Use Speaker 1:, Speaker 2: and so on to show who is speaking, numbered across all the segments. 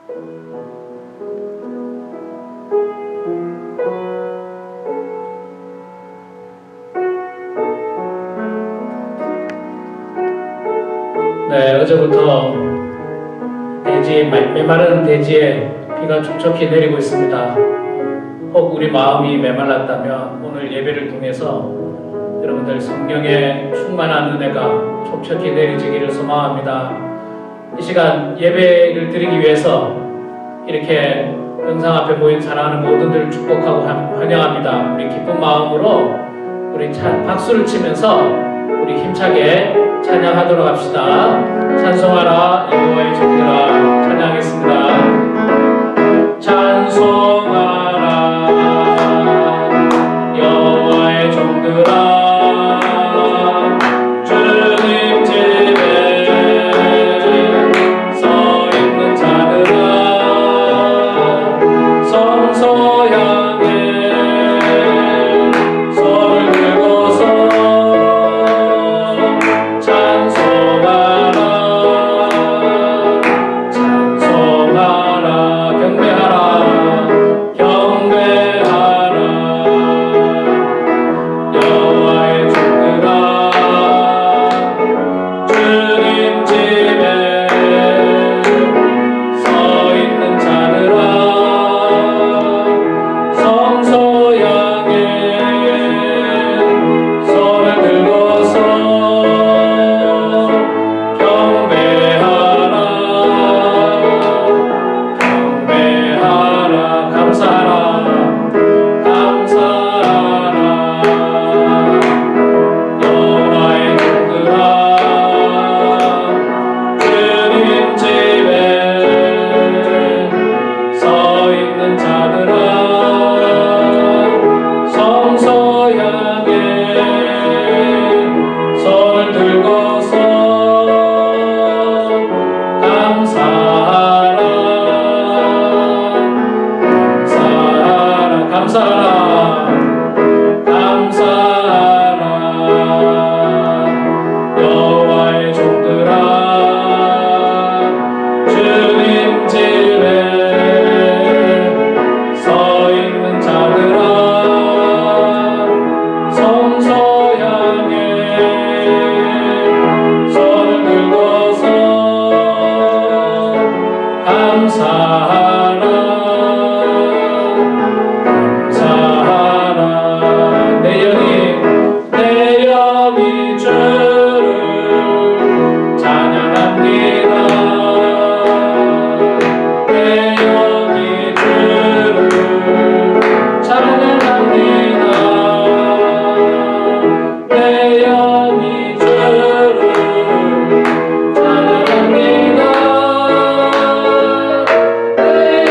Speaker 1: 네, 어제부터 메마른 대지에 비가 촉촉히 내리고 있습니다. 혹 우리 마음이 메말랐다면 오늘 예배를 통해서 여러분들 성경에 충만한 은혜가 촉촉히 내리지기를 소망합니다. 이 시간 예배를 드리기 위해서 이렇게 영상 앞에 모인 사랑하는 모든들을 축복하고 환영합니다. 우리 기쁜 마음으로 우리 박수를 치면서 우리 힘차게 찬양하도록 합시다. 찬송하라 여호와의 종들아, 찬양하겠습니다. 찬송하라 여호와의 종들아, 주님 집에 서 있는 자들아, 성소 향해 손을 들고서 찬송하라 경배하라 여호와의 종들아, 주님 집에 서 있는 자들아, 성소 향해 손을 들고서 경배하라 감사하라 여호와의 종들아, 주님 집에 서 있는 자들아, 성소 향해 손을 들고서 감사하라 여호와의 종들아, 주님 집에 서 있는 자들아, 성소 향해 손을 들고서 감사하라 내 영이 주를 찬양합니다. 내 영이 주를 찬양합니다. 내 영이 주를 찬양합니다. 내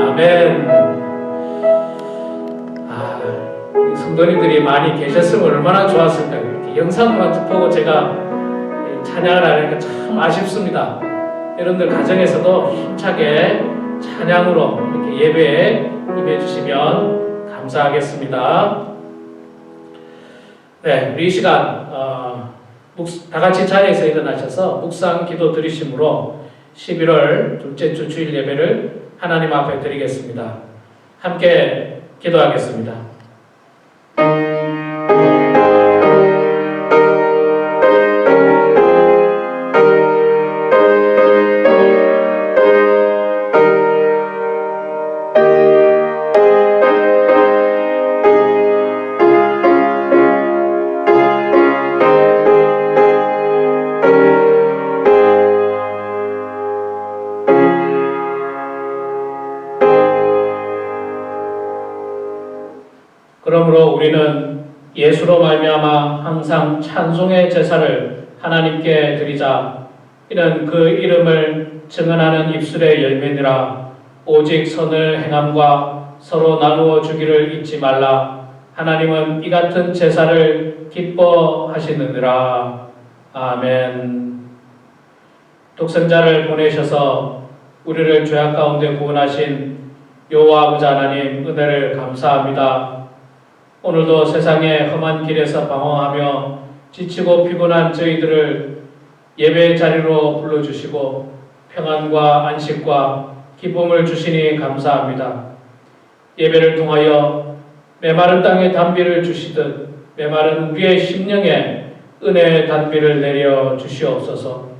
Speaker 1: 아멘. 이 성도님들이 많이 계셨으면 얼마나 좋았을까. 이렇게 영상만 보고 제가 찬양을 하니까 참 아쉽습니다. 여러분들 가정에서도 힘차게 찬양으로 이렇게 예배에 임해 주시면 감사하겠습니다. 네, 우리 이 시간 다 같이 자리에서 일어나셔서 묵상 기도 드리심으로 11월 둘째 주 주일 예배를 하나님 앞에 드리겠습니다. 함께 기도하겠습니다. 그러므로 우리는 예수로 말미암아 항상 찬송의 제사를 하나님께 드리자. 이는 그 이름을 증언하는 입술의 열매니라. 오직 선을 행함과 서로 나누어 주기를 잊지 말라. 하나님은 이 같은 제사를 기뻐하시느니라. 아멘. 독생자를 보내셔서 우리를 죄악 가운데 구원하신 여호와 아버지 하나님 은혜를 감사합니다. 오늘도 세상의 험한 길에서 방황하며 지치고 피곤한 저희들을 예배의 자리로 불러주시고 평안과 안식과 기쁨을 주시니 감사합니다. 예배를 통하여 메마른 땅에 단비를 주시듯 메마른 우리의 심령에 은혜의 단비를 내려 주시옵소서.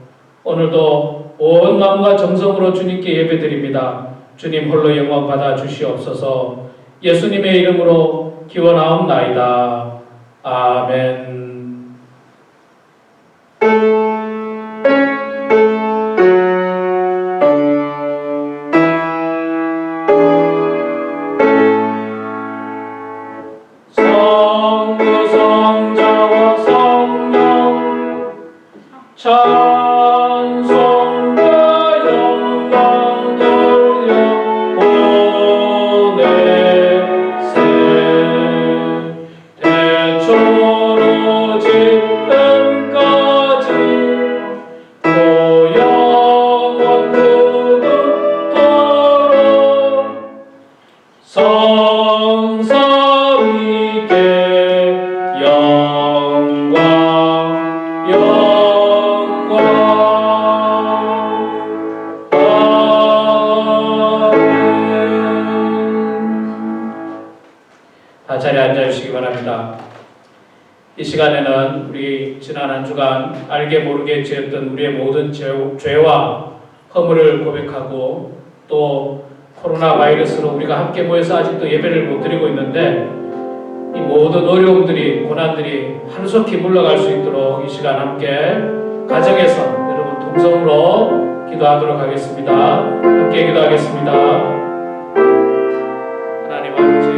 Speaker 1: 오늘도 온 마음과 정성으로 주님께 예배드립니다. 주님 홀로 영광 받아 주시옵소서. 예수님의 이름으로 기원하옵나이다. 아멘. 성부 성자와 성령 찬송과 영광 돌려 보내세. 대초로 지금까지 고영원 그토록 성삼위께 영광 영광. 다 자리에 앉아주시기 바랍니다. 이 시간에는 우리 지난 한 주간 알게 모르게 지었던 우리의 모든 죄와 허물을 고백하고 또 코로나 바이러스로 우리가 함께 모여서 아직도 예배를 못 드리고 있는데 이 모든 어려움들이 고난들이 하루속히 물러갈 수 있도록 이 시간 함께 가정에서 여러분 동성으로 기도하도록 하겠습니다. 함께 기도하겠습니다. 하나님 아버지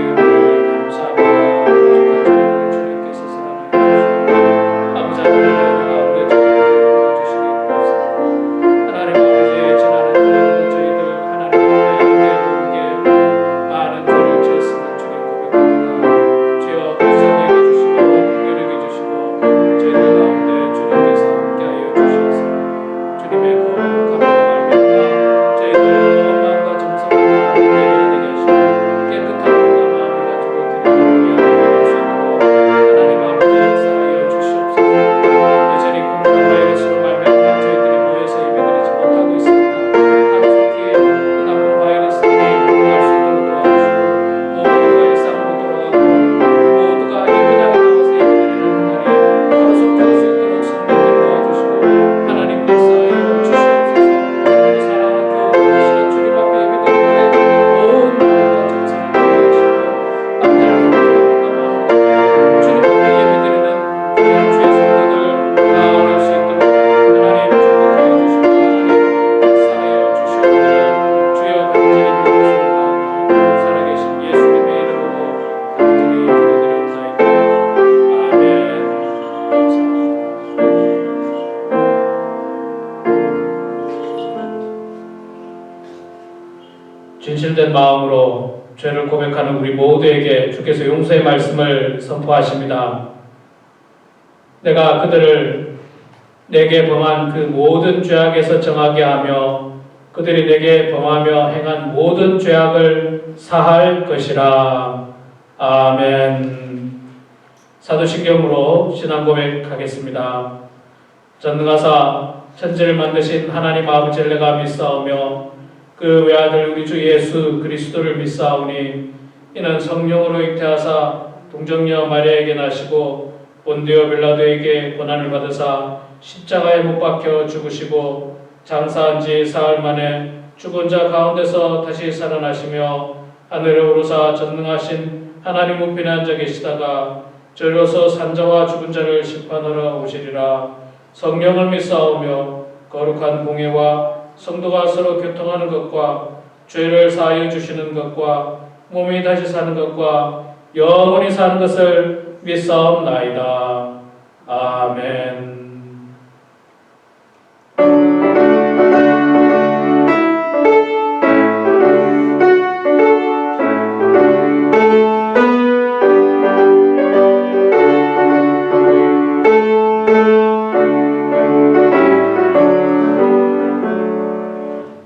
Speaker 1: 주님의 거룩한 말씀과 저희들 마음과 정성을 같은 마음으로 죄를 고백하는 우리 모두에게 주께서 용서의 말씀을 선포하십니다. 내가 그들을 내게 범한 그 모든 죄악에서 정하게 하며 그들이 내게 범하며 행한 모든 죄악을 사할 것이라. 아멘. 사도신경으로 신앙 고백하겠습니다. 전능하사 천지를 만드신 하나님 아버지를 내가 믿사오며 그 외아들 우리 주 예수 그리스도를 믿사오니 이는 성령으로 잉태하사 동정녀 마리아에게 나시고 본디오 빌라도에게 고난을 받으사 십자가에 못 박혀 죽으시고 장사한 지 사흘 만에 죽은 자 가운데서 다시 살아나시며 하늘에 오르사 전능하신 하나님 우편에 앉아 계시다가 저리로서 산자와 죽은 자를 심판하러 오시리라. 성령을 믿사오며 거룩한 공예와 성도가 서로 교통하는 것과 죄를 사하여 주시는 것과 몸이 다시 사는 것과 영원히 사는 것을 믿사옵나이다. 아멘.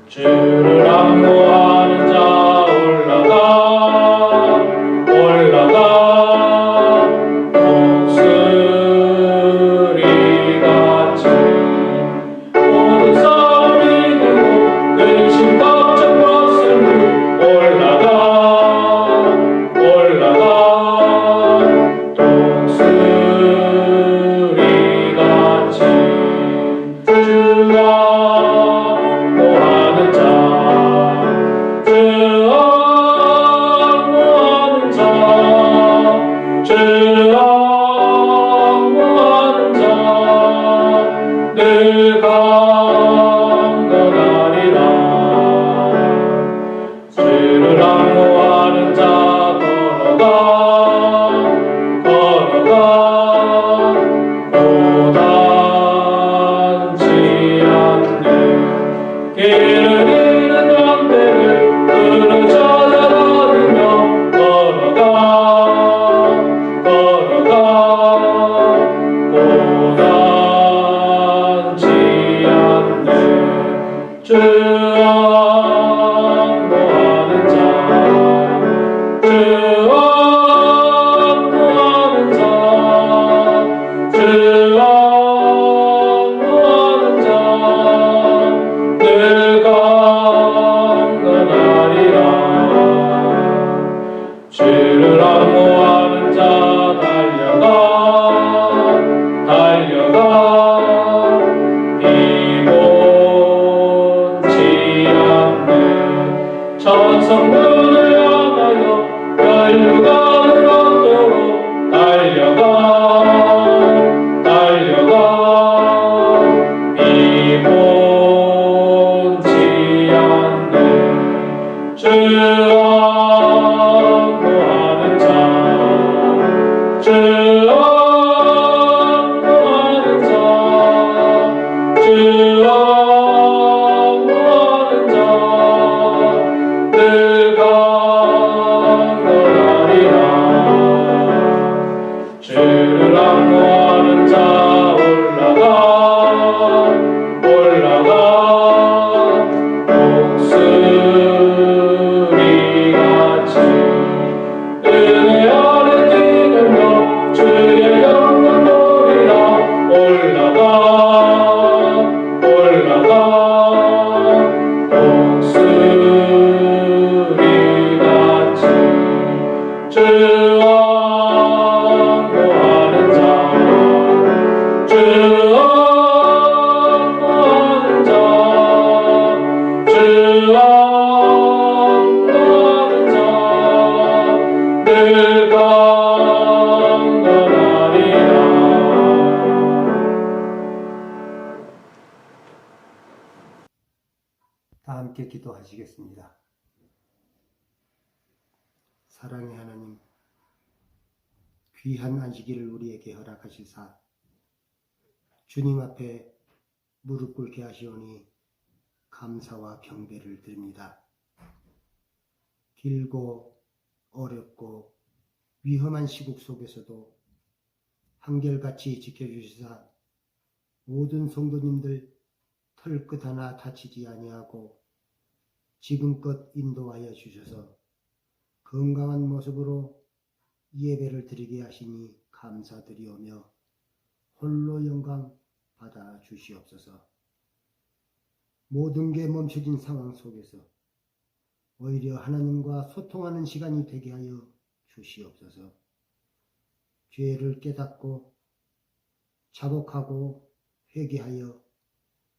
Speaker 1: 주를 안무하는 자 올라가 독수리같이 모든 싸움이 되고 근심 걱정 벗은 올라가 독수리같이 주가 주를 안무하는 자 달려가 비곤치 않네. 천성문을 향하여 혈육안을 얻도록 달려가 비곤치 않네. 주 안무하는 자 늘 강건하리라. 주를 안무하는 자 올라가 독수리같이 은혜 아래 뛰놀며 주의 영광 노리라. 올라가 독수리같이 주 안무하는 자 늘 강건하리라.
Speaker 2: 다 함께 기도하시겠습니다. 사랑의 하나님, 귀한 안식일을 우리에게 허락하시사 주님 앞에 무릎 꿇게 하시오니 감사와 경배를 드립니다. 길고 어렵고 위험한 시국 속에서도 한결같이 지켜주시사 모든 성도님들 털끝 하나 다치지 아니하고 지금껏 인도하여 주셔서 건강한 모습으로 예배를 드리게 하시니 감사드리오며 홀로 영광 받아 주시옵소서. 모든 게 멈춰진 상황 속에서 오히려 하나님과 소통하는 시간이 되게 하여 주시옵소서. 죄를 깨닫고 자복하고 회개하여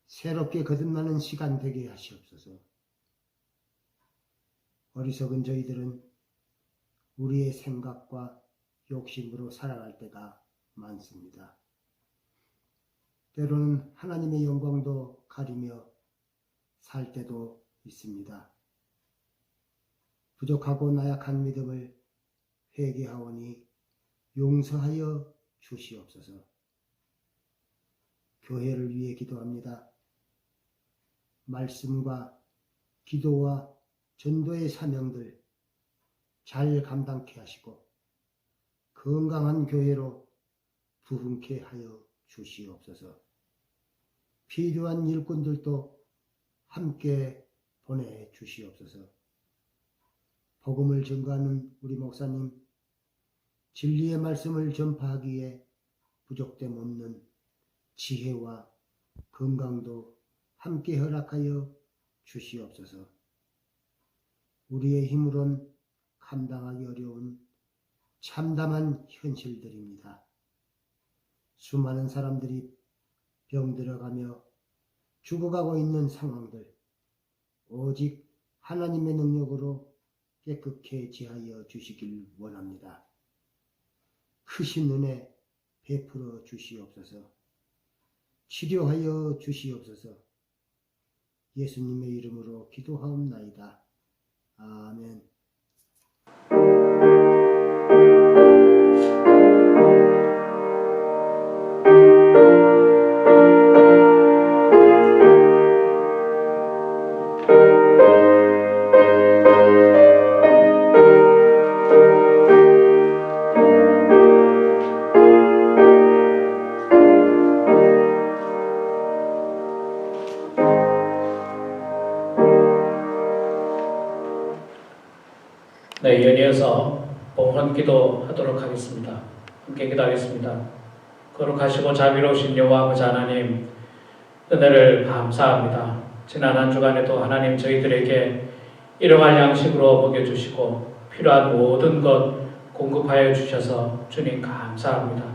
Speaker 2: 새롭게 거듭나는 시간 되게 하시옵소서. 어리석은 저희들은 우리의 생각과 욕심으로 살아갈 때가 많습니다. 때로는 하나님의 영광도 가리며 살 때도 있습니다. 부족하고 나약한 믿음을 회개하오니 용서하여 주시옵소서. 교회를 위해 기도합니다. 말씀과 기도와 전도의 사명들 잘 감당케 하시고 건강한 교회로 부흥케 하여 주시옵소서. 필요한 일꾼들도 함께 보내주시옵소서. 복음을 전가하는 우리 목사님, 진리의 말씀을 전파하기에 부족됨 없는 지혜와 건강도 함께 허락하여 주시옵소서. 우리의 힘으론 감당하기 어려운 참담한 현실들입니다. 수많은 사람들이 병들어가며 죽어가고 있는 상황들, 오직 하나님의 능력으로 깨끗해지하여 주시길 원합니다. 크신 은혜 베풀어 주시옵소서. 치료하여 주시옵소서. 예수님의 이름으로 기도하옵나이다. 아멘.
Speaker 1: 네, 연이어서 봉헌기도 하도록 하겠습니다. 함께 기도하겠습니다. 거룩하시고 자비로우신 여호와 아버지 하나님, 은혜를 감사합니다. 지난 한 주간에도 하나님 저희들에게 일용할 양식으로 먹여주시고 필요한 모든 것 공급하여 주셔서 주님 감사합니다.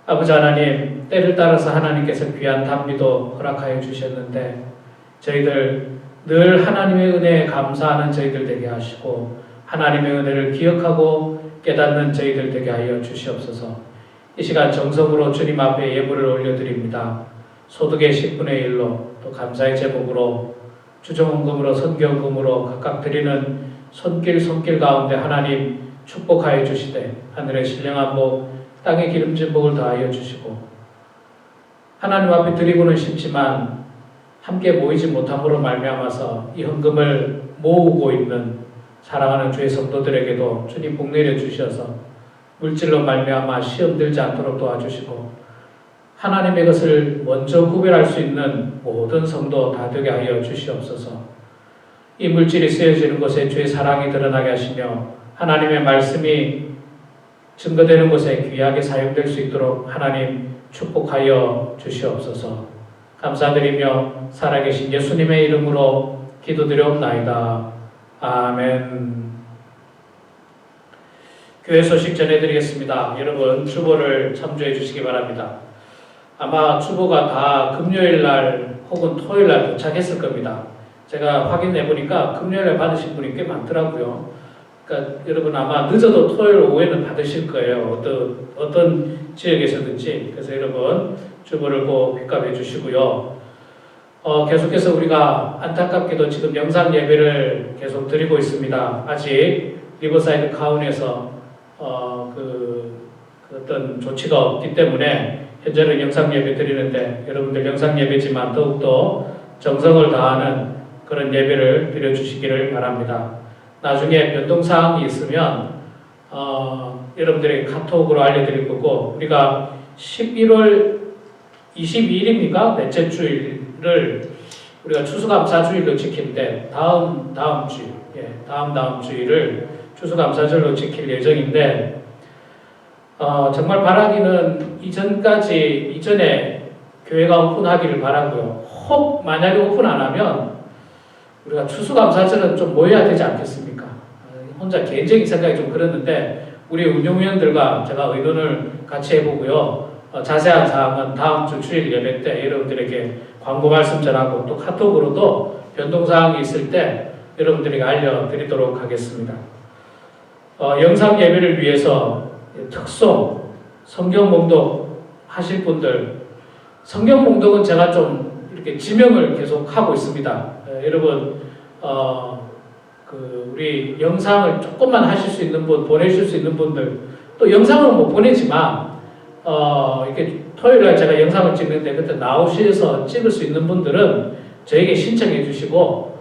Speaker 1: 아버지 하나님, 때를 따라서 하나님께서 귀한 단비도 허락하여 주셨는데 저희들 늘 하나님의 은혜에 감사하는 저희들 되게 하시고 하나님의 은혜를 기억하고 깨닫는 저희들 되게 하여 주시옵소서. 이 시간 정성으로 주님 앞에 예물을 올려드립니다. 소득의 10분의 1로 또 감사의 제목으로 주정헌금으로 선교헌금으로 각각 드리는 손길 가운데 하나님 축복하여 주시되 하늘의 신령한 복 땅의 기름진 복을 더하여 주시고 하나님 앞에 드리고는 싶지만 함께 모이지 못함으로 말미암아서 이 헌금을 모으고 있는 사랑하는 주의 성도들에게도 주님 복 내려 주셔서 물질로 말미암아 시험 들지 않도록 도와주시고 하나님의 것을 먼저 구별할 수 있는 모든 성도 다 되게 하여 주시옵소서. 이 물질이 쓰여지는 곳에 주의 사랑이 드러나게 하시며 하나님의 말씀이 증거되는 곳에 귀하게 사용될 수 있도록 하나님 축복하여 주시옵소서. 감사드리며 살아계신 예수님의 이름으로 기도드려옵나이다. 아멘. 교회 소식 전해드리겠습니다. 여러분 주보를 참조해 주시기 바랍니다. 아마 주보가 다 금요일날 혹은 토요일날 도착했을 겁니다. 제가 확인해 보니까 금요일날 받으신 분이 꽤 많더라고요. 그러니까 여러분 아마 늦어도 토요일 오후에는 받으실 거예요. 어떤 지역에서든지. 그래서 여러분 주보를 꼭 픽업해 주시고요. 계속해서 우리가 안타깝게도 지금 영상 예배를 계속 드리고 있습니다. 아직 리버사이드 카운에서 어떤 조치가 없기 때문에 현재는 영상 예배 드리는데 여러분들 영상 예배지만 더욱더 정성을 다하는 그런 예배를 드려주시기를 바랍니다. 나중에 변동사항이 있으면 여러분들에게 카톡으로 알려드릴 거고, 우리가 11월 22일입니까? 넷째 주일을 우리가 추수감사주일로 지키는데 다음 주일, 다음 주일을 추수감사절로 지킬 예정인데, 정말 바라기는 이전에 교회가 오픈하기를 바라고요. 혹 만약에 오픈 안 하면 우리가 추수감사절은 좀 모여야 되지 않겠습니까? 혼자 개인적인 생각이 좀 그랬는데 우리 운영위원들과 제가 의논을 같이 해보고요. 자세한 사항은 다음 주 주일 예배 때 여러분들에게 광고 말씀 전하고 또 카톡으로도 변동사항이 있을 때 여러분들에게 알려드리도록 하겠습니다. 영상 예배를 위해서 특송, 성경 봉독 하실 분들, 성경 봉독은 제가 좀 이렇게 지명을 계속 하고 있습니다. 여러분, 우리 영상을 조금만 하실 수 있는 분, 보내실 수 있는 분들, 또 영상은 못 보내지만, 이렇게 토요일날 제가 영상을 찍는데 그때 나오셔서 찍을 수 있는 분들은 저에게 신청해 주시고,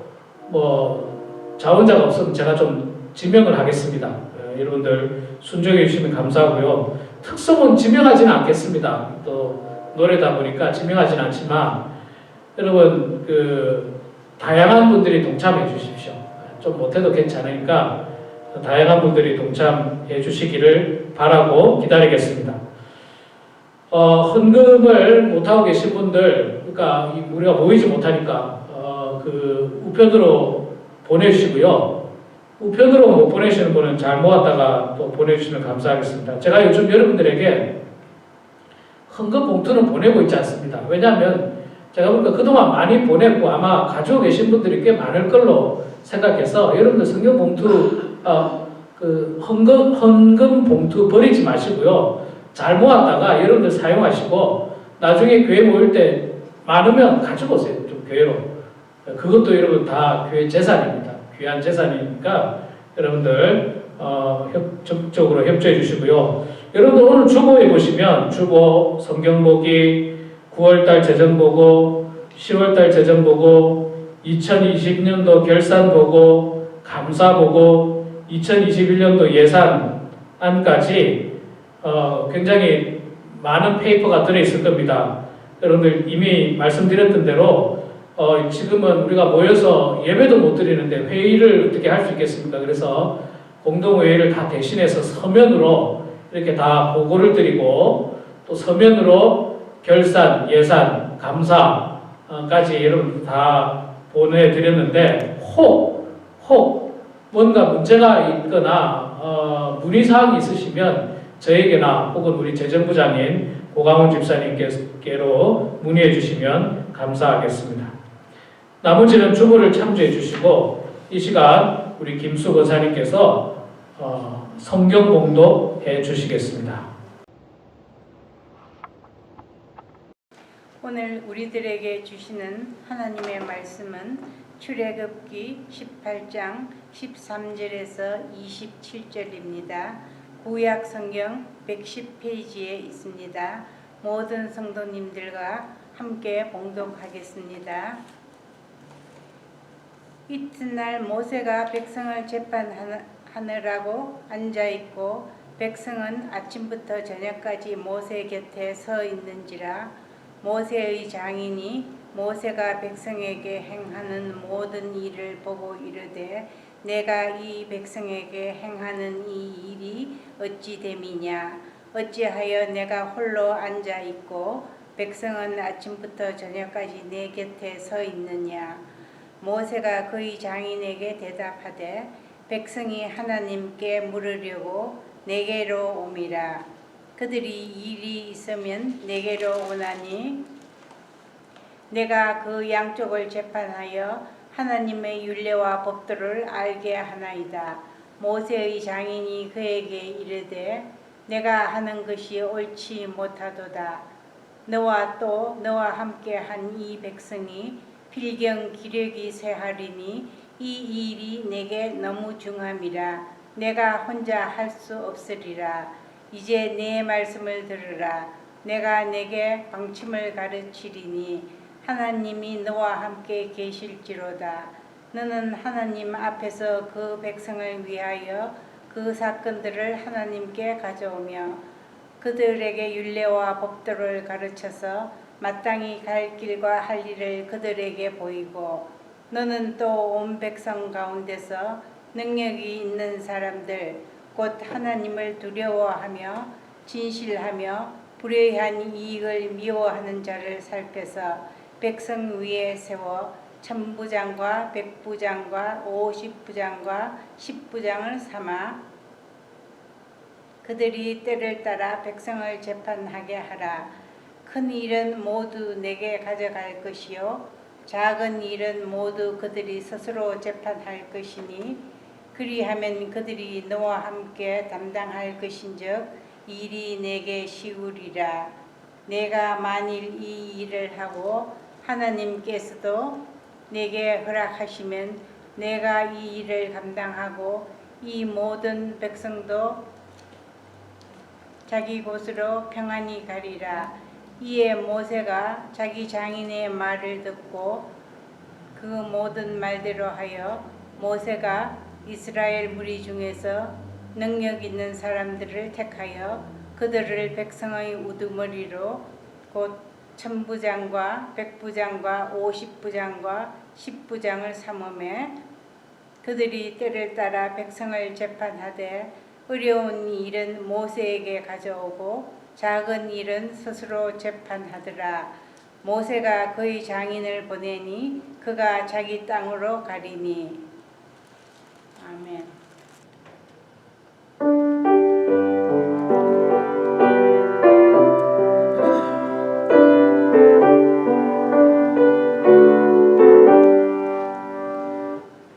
Speaker 1: 자원자가 없으면 제가 좀 지명을 하겠습니다. 여러분들 순종해 주시면 감사하고요. 특성은 지명하지는 않겠습니다. 또 노래다 보니까 지명하지는 않지만 여러분 다양한 분들이 동참해 주십시오. 좀 못해도 괜찮으니까 다양한 분들이 동참해 주시기를 바라고 기다리겠습니다. 헌금을 못하고 계신 분들, 그러니까 우리가 모이지 못하니까 우편으로 보내주시고요. 우편으로 못 보내시는 분은 잘 모았다가 또 보내주시면 감사하겠습니다. 제가 요즘 여러분들에게 헌금 봉투는 보내고 있지 않습니다. 왜냐하면 제가 보니까 그동안 많이 보냈고 아마 가지고 계신 분들이 꽤 많을 걸로 생각해서 여러분들 성경 봉투, 헌금 봉투 버리지 마시고요. 잘 모았다가 여러분들 사용하시고 나중에 교회 모일 때 많으면 가지고 오세요. 좀 교회로. 그것도 여러분 다 교회 재산입니다. 귀한 재산이니까 여러분들 적극적으로 협조해 주시고요. 여러분들 오늘 주보에 보시면 주보, 성경보기, 9월달 재정보고, 10월달 재정보고, 2020년도 결산보고, 감사보고, 2021년도 예산안까지 굉장히 많은 페이퍼가 들어있을 겁니다. 여러분들 이미 말씀드렸던 대로 지금은 우리가 모여서 예배도 못 드리는데 회의를 어떻게 할 수 있겠습니까? 그래서 공동회의를 다 대신해서 서면으로 이렇게 다 보고를 드리고 또 서면으로 결산, 예산, 감사까지 여러분 다 보내드렸는데 혹 뭔가 문제가 있거나 문의사항이 있으시면 저에게나 혹은 우리 재정부장인 고강훈 집사님께로 문의해 주시면 감사하겠습니다. 나머지는 주보를 참조해 주시고 이 시간 우리 김수 권사님께서 성경 봉독해 주시겠습니다.
Speaker 3: 오늘 우리들에게 주시는 하나님의 말씀은 출애굽기 18장 13절에서 27절입니다. 구약 성경 110페이지에 있습니다. 모든 성도님들과 함께 봉독하겠습니다. 이튿날 모세가 백성을 재판하느라고 앉아있고 백성은 아침부터 저녁까지 모세 곁에 서 있는지라. 모세의 장인이 모세가 백성에게 행하는 모든 일을 보고 이르되 내가 이 백성에게 행하는 이 일이 어찌 됨이냐. 어찌하여 내가 홀로 앉아있고 백성은 아침부터 저녁까지 내 곁에 서 있느냐. 모세가 그의 장인에게 대답하되 백성이 하나님께 물으려고 내게로 오미라. 그들이 일이 있으면 내게로 오나니 내가 그 양쪽을 재판하여 하나님의 율례와 법도를 알게 하나이다. 모세의 장인이 그에게 이르되 내가 하는 것이 옳지 못하도다. 너와 또 너와 함께 한 이 백성이 필경 기력이 쇠하리니 이 일이 내게 너무 중함이라. 내가 혼자 할 수 없으리라. 이제 내 말씀을 들으라. 내가 내게 방침을 가르치리니 하나님이 너와 함께 계실지로다. 너는 하나님 앞에서 그 백성을 위하여 그 사건들을 하나님께 가져오며 그들에게 율례와 법도를 가르쳐서 마땅히 갈 길과 할 일을 그들에게 보이고 너는 또 온 백성 가운데서 능력이 있는 사람들 곧 하나님을 두려워하며 진실하며 불의한 이익을 미워하는 자를 살펴서 백성 위에 세워 천부장과 백부장과 50부장과 10부장을 삼아 그들이 때를 따라 백성을 재판하게 하라. 큰 일은 모두 내게 가져갈 것이요 작은 일은 모두 그들이 스스로 재판할 것이니 그리하면 그들이 너와 함께 담당할 것인즉 일이 내게 쉬우리라. 내가 만일 이 일을 하고 하나님께서도 내게 허락하시면 내가 이 일을 감당하고 이 모든 백성도 자기 곳으로 평안히 가리라. 이에 모세가 자기 장인의 말을 듣고 그 모든 말대로 하여 모세가 이스라엘 무리 중에서 능력 있는 사람들을 택하여 그들을 백성의 우두머리로 곧 천부장과 백부장과 50부장과 10부장을 삼음에 그들이 때를 따라 백성을 재판하되 어려운 일은 모세에게 가져오고 작은 일은 스스로 재판하더라. 모세가 그의 장인을 보내니 그가 자기 땅으로 가리니. 아멘.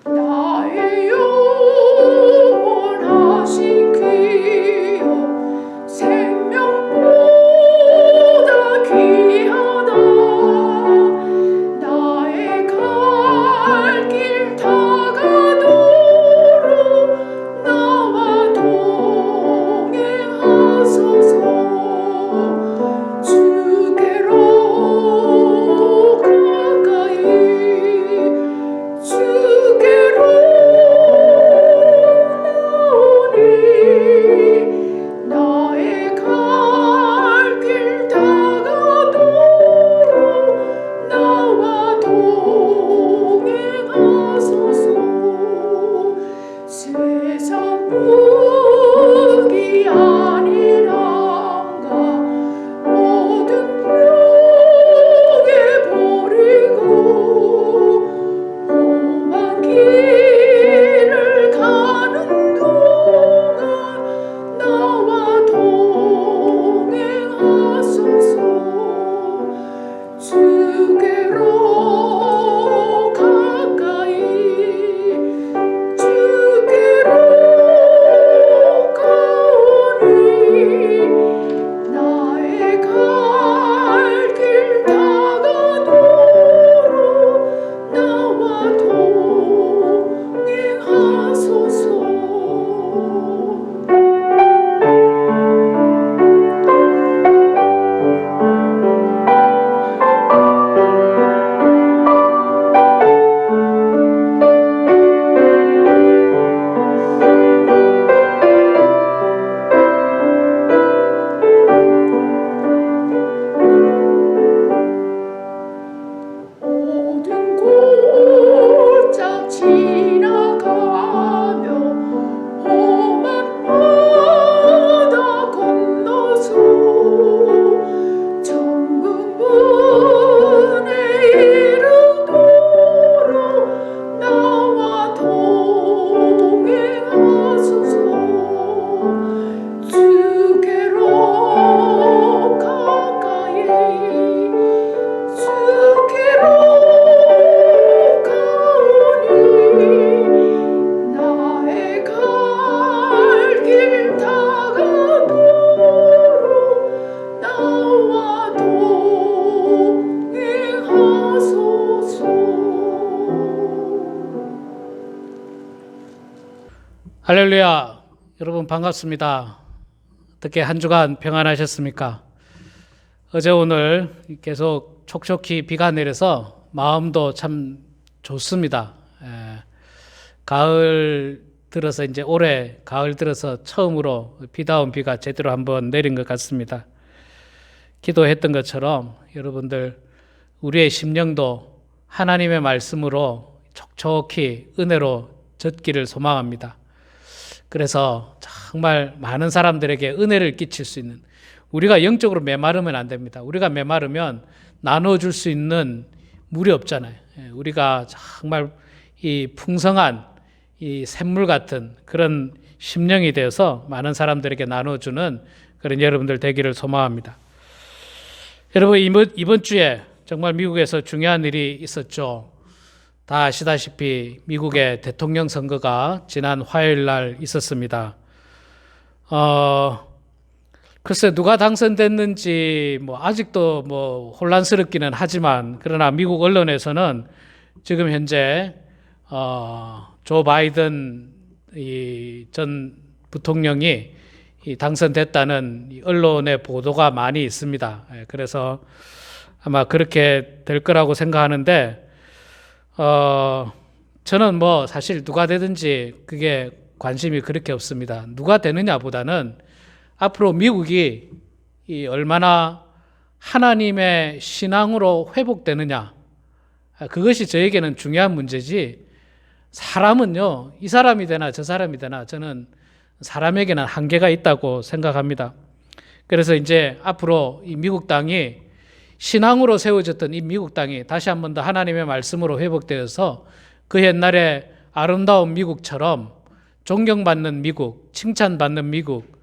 Speaker 4: 나의 영원하신 귀여 생명보다 귀하다. 나의 갈 길 다가도록 나와 동행하소서. 주께로 가까이 주께로 나오니 나의 갈 길 다가도록 나와 동행하소서. 세상 복이 아니란가 모든 벽에 버리고 험한 길을 가는 동안 나와 동행하소서. 주께로 가까이 주께로 가오니 나의 갈 길 다가도록 나와 동행하소서. 모든 골짜 지나가며 험한 바다 건너서 정금문에 이르도록 나와 동행하소서. 주께로 가까이 주께로 가오니 나의 갈 길 다가도록 나와 동행하소서.
Speaker 1: 할렐루야. 여러분 반갑습니다. 어떻게 한 주간 평안하셨습니까? 어제 오늘 계속 촉촉히 비가 내려서 마음도 참 좋습니다. 가을 들어서 이제 올해 가을 들어서 처음으로 비다운 비가 제대로 한번 내린 것 같습니다. 기도했던 것처럼 여러분들 우리의 심령도 하나님의 말씀으로 촉촉히 은혜로 젖기를 소망합니다. 그래서 정말 많은 사람들에게 은혜를 끼칠 수 있는, 우리가 영적으로 메마르면 안 됩니다. 우리가 메마르면 나눠줄 수 있는 물이 없잖아요. 우리가 정말 이 풍성한 이 샘물 같은 그런 심령이 되어서 많은 사람들에게 나눠주는 그런 여러분들 되기를 소망합니다. 여러분, 이번 주에 정말 미국에서 중요한 일이 있었죠. 다 아시다시피 미국의 대통령 선거가 지난 화요일 날 있었습니다. 글쎄 누가 당선됐는지 아직도 혼란스럽기는 하지만, 그러나 미국 언론에서는 지금 현재 조 바이든 전 부통령이 당선됐다는 언론의 보도가 많이 있습니다. 그래서 아마 그렇게 될 거라고 생각하는데, 저는 사실 누가 되든지 그게 관심이 그렇게 없습니다. 누가 되느냐보다는 앞으로 미국이 얼마나 하나님의 신앙으로 회복되느냐, 그것이 저에게는 중요한 문제지, 사람은요, 이 사람이 되나 저 사람이 되나 저는 사람에게는 한계가 있다고 생각합니다. 그래서 이제 앞으로 이 미국 땅이 신앙으로 세워졌던 이 미국 땅이 다시 한 번 더 하나님의 말씀으로 회복되어서 그 옛날에 아름다운 미국처럼 존경받는 미국, 칭찬받는 미국,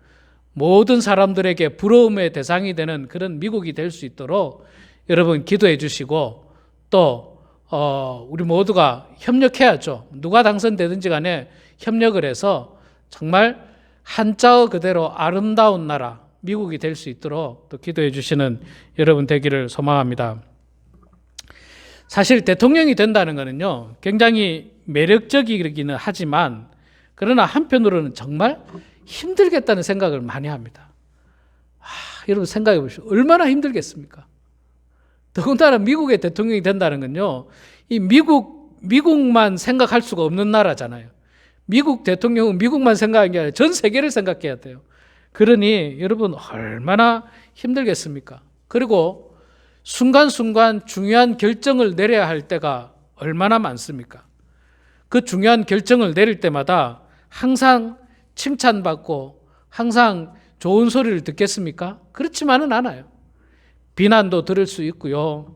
Speaker 1: 모든 사람들에게 부러움의 대상이 되는 그런 미국이 될 수 있도록 여러분 기도해 주시고, 또 우리 모두가 협력해야죠. 누가 당선되든지 간에 협력을 해서 정말 한자어 그대로 아름다운 나라 미국이 될 수 있도록 또 기도해 주시는 여러분 되기를 소망합니다. 사실 대통령이 된다는 것은요, 굉장히 매력적이기는 하지만, 그러나 한편으로는 정말 힘들겠다는 생각을 많이 합니다. 여러분 생각해 보시죠. 얼마나 힘들겠습니까? 더군다나 미국의 대통령이 된다는 건요, 이 미국만 생각할 수가 없는 나라잖아요. 미국 대통령은 미국만 생각하는 게 아니라 전 세계를 생각해야 돼요. 그러니 여러분 얼마나 힘들겠습니까? 그리고 순간순간 중요한 결정을 내려야 할 때가 얼마나 많습니까? 그 중요한 결정을 내릴 때마다 항상 칭찬받고 항상 좋은 소리를 듣겠습니까? 그렇지만은 않아요. 비난도 들을 수 있고요.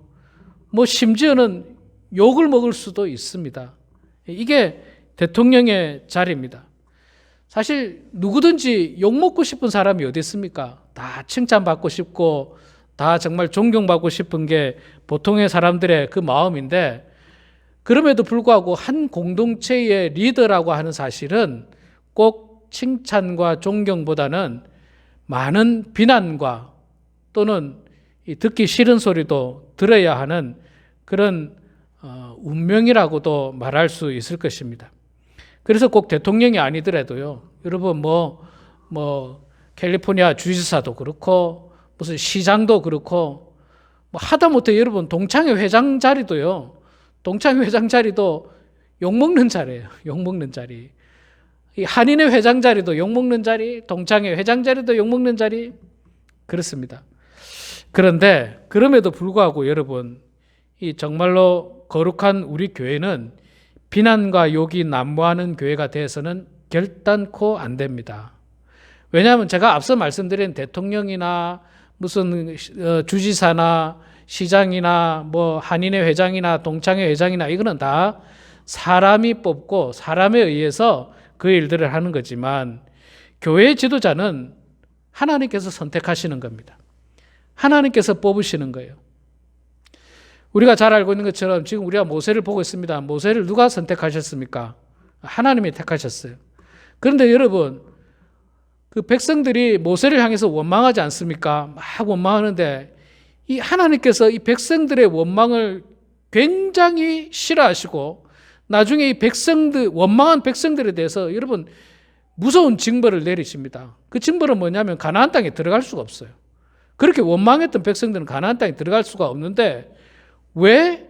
Speaker 1: 심지어는 욕을 먹을 수도 있습니다. 이게 대통령의 자리입니다. 사실 누구든지 욕먹고 싶은 사람이 어디 있습니까? 다 칭찬받고 싶고 다 정말 존경받고 싶은 게 보통의 사람들의 그 마음인데, 그럼에도 불구하고 한 공동체의 리더라고 하는 사실은 꼭 칭찬과 존경보다는 많은 비난과 또는 듣기 싫은 소리도 들어야 하는 그런 운명이라고도 말할 수 있을 것입니다. 그래서 꼭 대통령이 아니더라도요, 여러분 캘리포니아 주지사도 그렇고 무슨 시장도 그렇고 하다못해 여러분 동창회 회장 자리도요, 동창회 회장 자리도 욕먹는 자리예요. 욕먹는 자리. 이 한인회 회장 자리도 욕먹는 자리, 동창회 회장 자리도 욕먹는 자리, 그렇습니다. 그런데 그럼에도 불구하고 여러분, 이 정말로 거룩한 우리 교회는 비난과 욕이 난무하는 교회가 되어서는 결단코 안 됩니다. 왜냐하면 제가 앞서 말씀드린 대통령이나 무슨 주지사나 시장이나 한인회 회장이나 동창회 회장이나 이거는 다 사람이 뽑고 사람에 의해서 그 일들을 하는 거지만, 교회의 지도자는 하나님께서 선택하시는 겁니다. 하나님께서 뽑으시는 거예요. 우리가 잘 알고 있는 것처럼 지금 우리가 모세를 보고 있습니다. 모세를 누가 선택하셨습니까? 하나님이 택하셨어요. 그런데 여러분, 그 백성들이 모세를 향해서 원망하지 않습니까? 막 원망하는데 이 하나님께서 이 백성들의 원망을 굉장히 싫어하시고, 나중에 이 원망한 백성들에 대해서 여러분 무서운 징벌을 내리십니다. 그 징벌은 뭐냐면 가나안 땅에 들어갈 수가 없어요. 그렇게 원망했던 백성들은 가나안 땅에 들어갈 수가 없는데, 왜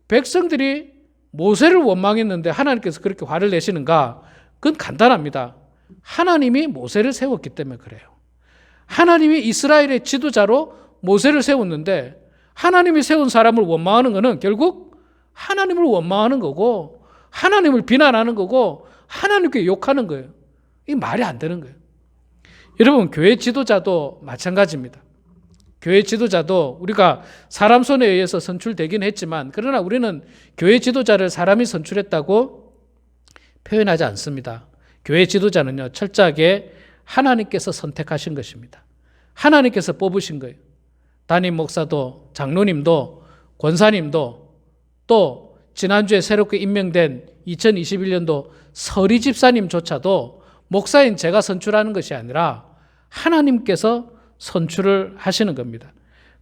Speaker 1: 백성들이 모세를 원망했는데 하나님께서 그렇게 화를 내시는가? 그건 간단합니다. 하나님이 모세를 세웠기 때문에 그래요. 하나님이 이스라엘의 지도자로 모세를 세웠는데 하나님이 세운 사람을 원망하는 것은 결국 하나님을 원망하는 거고 하나님을 비난하는 거고 하나님께 욕하는 거예요. 이 말이 안 되는 거예요. 여러분, 교회 지도자도 마찬가지입니다. 교회 지도자도 우리가 사람 손에 의해서 선출되긴 했지만 그러나 우리는 교회 지도자를 사람이 선출했다고 표현하지 않습니다. 교회 지도자는요, 철저하게 하나님께서 선택하신 것입니다. 하나님께서 뽑으신 거예요. 담임 목사도 장로님도 권사님도 또 지난주에 새롭게 임명된 2021년도 서리 집사님조차도 목사인 제가 선출하는 것이 아니라 하나님께서 선출을 하시는 겁니다.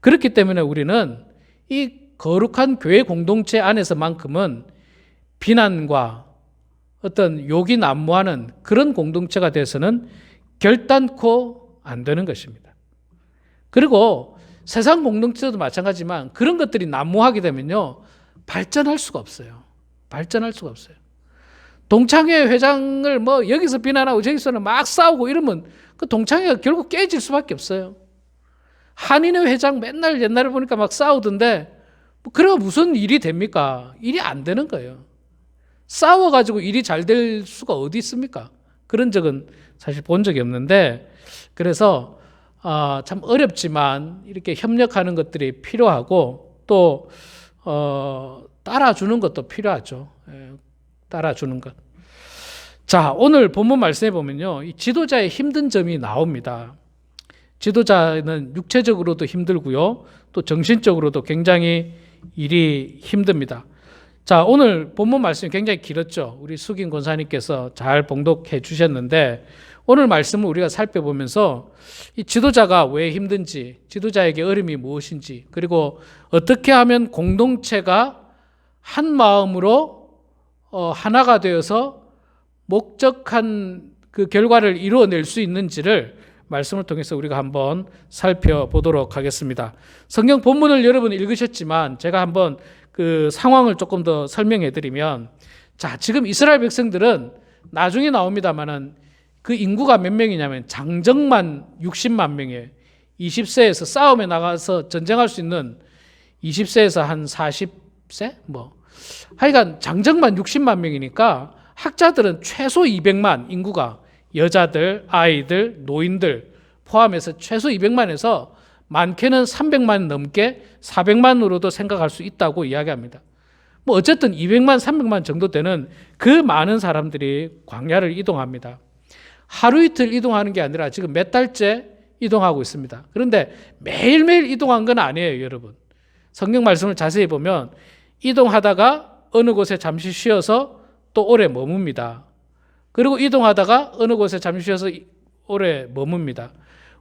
Speaker 1: 그렇기 때문에 우리는 이 거룩한 교회 공동체 안에서만큼은 비난과 어떤 욕이 난무하는 그런 공동체가 돼서는 결단코 안 되는 것입니다. 그리고 세상 공동체도 마찬가지지만 그런 것들이 난무하게 되면요, 발전할 수가 없어요. 발전할 수가 없어요. 동창회 회장을 뭐 여기서 비난하고 저기서는 막 싸우고 이러면 그 동창회가 결국 깨질 수밖에 없어요. 한인회 회장 맨날 옛날에 보니까 막 싸우던데 뭐 그래가 무슨 일이 됩니까? 일이 안 되는 거예요. 싸워가지고 일이 잘 될 수가 어디 있습니까? 그런 적은 사실 본 적이 없는데 그래서 참 어렵지만 이렇게 협력하는 것들이 필요하고 또 따라주는 것도 필요하죠. 따라주는 것. 자, 오늘 본문 말씀해 보면요, 이 지도자의 힘든 점이 나옵니다. 지도자는 육체적으로도 힘들고요, 또 정신적으로도 굉장히 일이 힘듭니다. 자, 오늘 본문 말씀이 굉장히 길었죠. 우리 수긴 권사님께서 잘 봉독해 주셨는데 오늘 말씀을 우리가 살펴보면서 이 지도자가 왜 힘든지, 지도자에게 어려움이 무엇인지, 그리고 어떻게 하면 공동체가 한 마음으로 하나가 되어서 목적한 그 결과를 이루어낼 수 있는지를 말씀을 통해서 우리가 한번 살펴보도록 하겠습니다. 성경 본문을 여러분 읽으셨지만 제가 한번 그 상황을 조금 더 설명해 드리면, 자, 지금 이스라엘 백성들은 나중에 나옵니다만은 그 인구가 몇 명이냐면 장정만 60만 명이에요. 20세에서 싸움에 나가서 전쟁할 수 있는 20세에서 한 40세? 하여간 장정만 60만 명이니까 학자들은 최소 200만 인구가 여자들, 아이들, 노인들 포함해서 최소 200만에서 많게는 300만 넘게 400만으로도 생각할 수 있다고 이야기합니다. 어쨌든 200만, 300만 정도 되는 그 많은 사람들이 광야를 이동합니다. 하루 이틀 이동하는 게 아니라 지금 몇 달째 이동하고 있습니다. 그런데 매일매일 이동한 건 아니에요, 여러분. 성경 말씀을 자세히 보면 이동하다가 어느 곳에 잠시 쉬어서 또 오래 머뭅니다. 그리고 이동하다가 어느 곳에 잠시 쉬어서 오래 머뭅니다.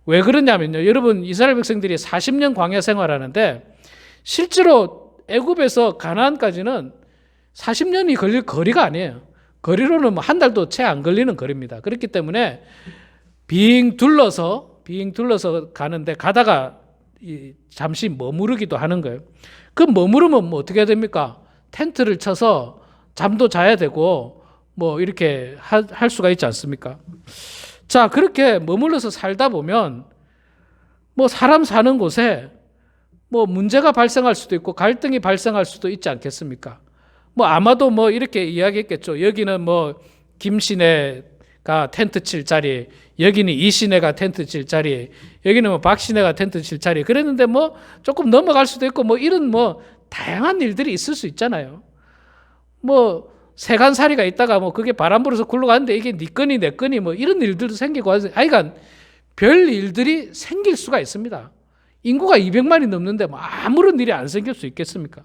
Speaker 1: 왜 그러냐면요, 여러분, 이스라엘 백성들이 40년 광야 생활하는데 실제로 애굽에서 가나안까지는 40년이 걸릴 거리가 아니에요. 거리로는 한 달도 채 안 걸리는 거리입니다. 그렇기 때문에 빙 둘러서 가는데 가다가 잠시 머무르기도 하는 거예요. 그 머무르면 어떻게 해야 됩니까? 텐트를 쳐서 잠도 자야 되고 이렇게 할 수가 있지 않습니까? 자, 그렇게 머물러서 살다 보면 사람 사는 곳에 문제가 발생할 수도 있고 갈등이 발생할 수도 있지 않겠습니까? 아마도 이렇게 이야기했겠죠. 여기는 김 시내가 텐트 칠 자리, 여기는 이 시내가 텐트 칠 자리, 여기는 박 시내가 텐트 칠 자리. 그랬는데 조금 넘어갈 수도 있고 이런 다양한 일들이 있을 수 있잖아요. 세간살이가 있다가 그게 바람 불어서 굴러가는데 이게 네 거니 내 거니 이런 일들도 생기고 하여간 별 일들이 생길 수가 있습니다. 인구가 200만이 넘는데 아무런 일이 안 생길 수 있겠습니까?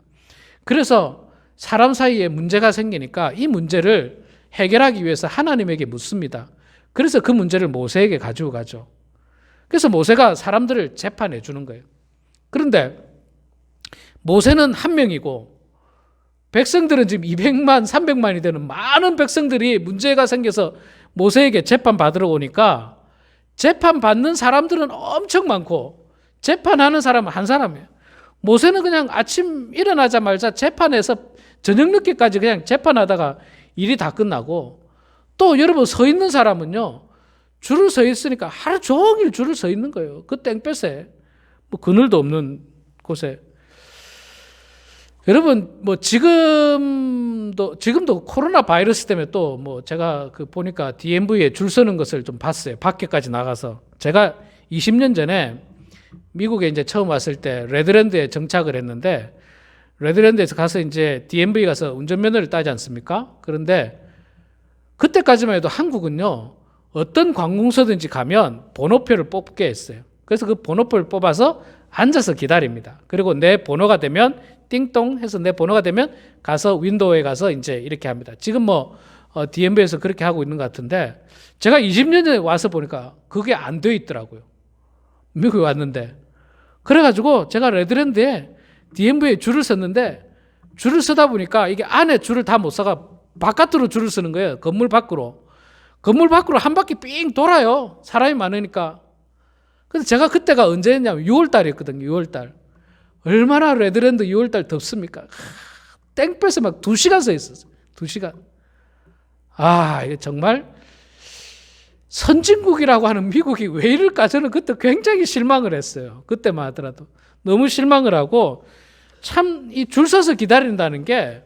Speaker 1: 그래서 사람 사이에 문제가 생기니까 이 문제를 해결하기 위해서 하나님에게 묻습니다. 그래서 그 문제를 모세에게 가지고 가죠. 그래서 모세가 사람들을 재판해 주는 거예요. 그런데 모세는 한 명이고 백성들은 지금 200만, 300만이 되는 많은 백성들이 문제가 생겨서 모세에게 재판받으러 오니까 재판받는 사람들은 엄청 많고 재판하는 사람은 한 사람이에요.
Speaker 5: 모세는 그냥 아침 일어나자마자 재판에서 저녁 늦게까지 그냥 재판하다가 일이 다 끝나고, 또 여러분 서 있는 사람은요, 줄을 서 있으니까 하루 종일 줄을 서 있는 거예요. 그 땡볕에, 뭐 그늘도 없는 곳에. 여러분 뭐 지금도 코로나 바이러스 때문에 또 뭐 제가 그 보니까 DMV에 줄 서는 것을 좀 봤어요. 밖에까지 나가서. 제가 20년 전에 미국에 이제 처음 왔을 때 레드랜드에 정착을 했는데, 레드랜드에서 가서 이제 DMV 가서 운전면허를 따지 않습니까? 그런데 그때까지만 해도 한국은요, 어떤 관공서든지 가면 번호표를 뽑게 했어요. 그래서 그 번호표를 뽑아서 앉아서 기다립니다. 그리고 내 번호가 되면 띵동 해서 내 번호가 되면 가서 윈도우에 가서 이제 이렇게 합니다. 지금 뭐 DMV에서 그렇게 하고 있는 것 같은데, 제가 20년 전에 와서 보니까 그게 안 돼 있더라고요. 미국에 왔는데. 그래가지고 제가 레드랜드에 DMV에 줄을 섰는데, 줄을 서다 보니까 이게 안에 줄을 다 못 서가 바깥으로 줄을 서는 거예요. 건물 밖으로. 건물 밖으로 한 바퀴 삥 돌아요. 사람이 많으니까. 그래서 제가 그때가 언제였냐면 6월 달이었거든요. 6월 달. 얼마나 레드랜드 6월 달 덥습니까? 땡볕에 막 2시간 서 있었어요. 2시간. 아, 이게 정말 선진국이라고 하는 미국이 왜 이럴까? 저는 그때 굉장히 실망을 했어요. 그때만 하더라도. 너무 실망을 하고, 참 이 줄 서서 기다린다는 게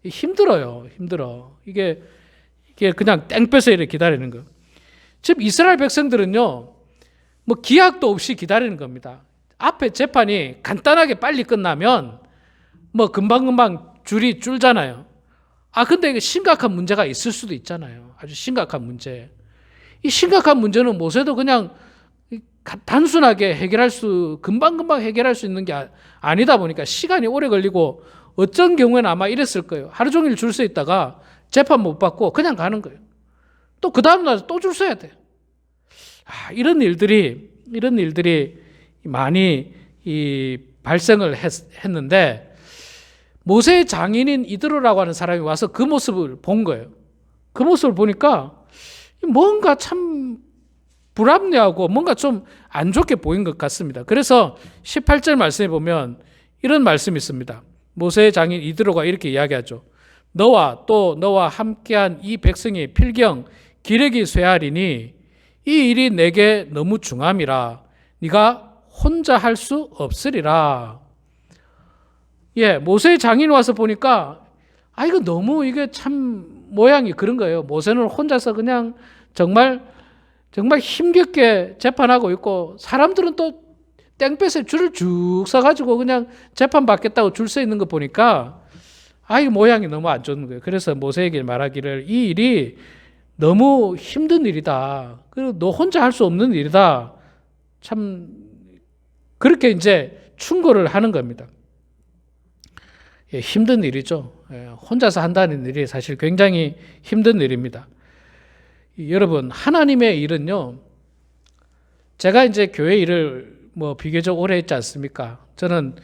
Speaker 5: 힘들어요. 힘들어. 이게 그냥 땡볕에 이렇게 기다리는 거. 지금 이스라엘 백성들은요, 뭐 기약도 없이 기다리는 겁니다. 앞에 재판이 간단하게 빨리 끝나면 뭐 금방금방 줄이 줄잖아요. 아, 근데 이게 심각한 문제가 있을 수도 있잖아요. 아주 심각한 문제. 이 심각한 문제는 모세도 그냥 단순하게 금방금방 해결할 수 있는 게 아니다 보니까 시간이 오래 걸리고, 어쩐 경우에는 아마 이랬을 거예요. 하루 종일 줄 서 있다가 재판 못 받고 그냥 가는 거예요. 또 그 다음날 또 줄 서야 돼요. 아, 이런 일들이 많이 발생을 했는데, 모세의 장인인 이드로라고 하는 사람이 와서 그 모습을 본 거예요. 그 모습을 보니까 뭔가 참 불합리하고 뭔가 좀 안 좋게 보인 것 같습니다. 그래서 18절 말씀에 보면 이런 말씀이 있습니다. 모세의 장인 이드로가 이렇게 이야기하죠. 너와 함께한 이 백성이 필경 기력이 쇠하리니 이 일이 내게 너무 중함이라 네가 혼자 할 수 없으리라. 예, 모세의 장인 와서 보니까 이거 너무 이게 참 모양이 그런 거예요. 모세는 혼자서 그냥 정말 힘겹게 재판하고 있고, 사람들은 또 땡볕에 줄을 쭉 서가지고 그냥 재판 받겠다고 줄 서 있는 거 보니까 이 모양이 너무 안 좋은 거예요. 그래서 모세에게 말하기를 이 일이 너무 힘든 일이다. 그리고 너 혼자 할 수 없는 일이다. 참 그렇게 이제 충고를 하는 겁니다. 예, 힘든 일이죠. 예, 혼자서 한다는 일이 사실 굉장히 힘든 일입니다. 여러분, 하나님의 일은요, 제가 이제 교회 일을 뭐 비교적 오래 했지 않습니까? 저는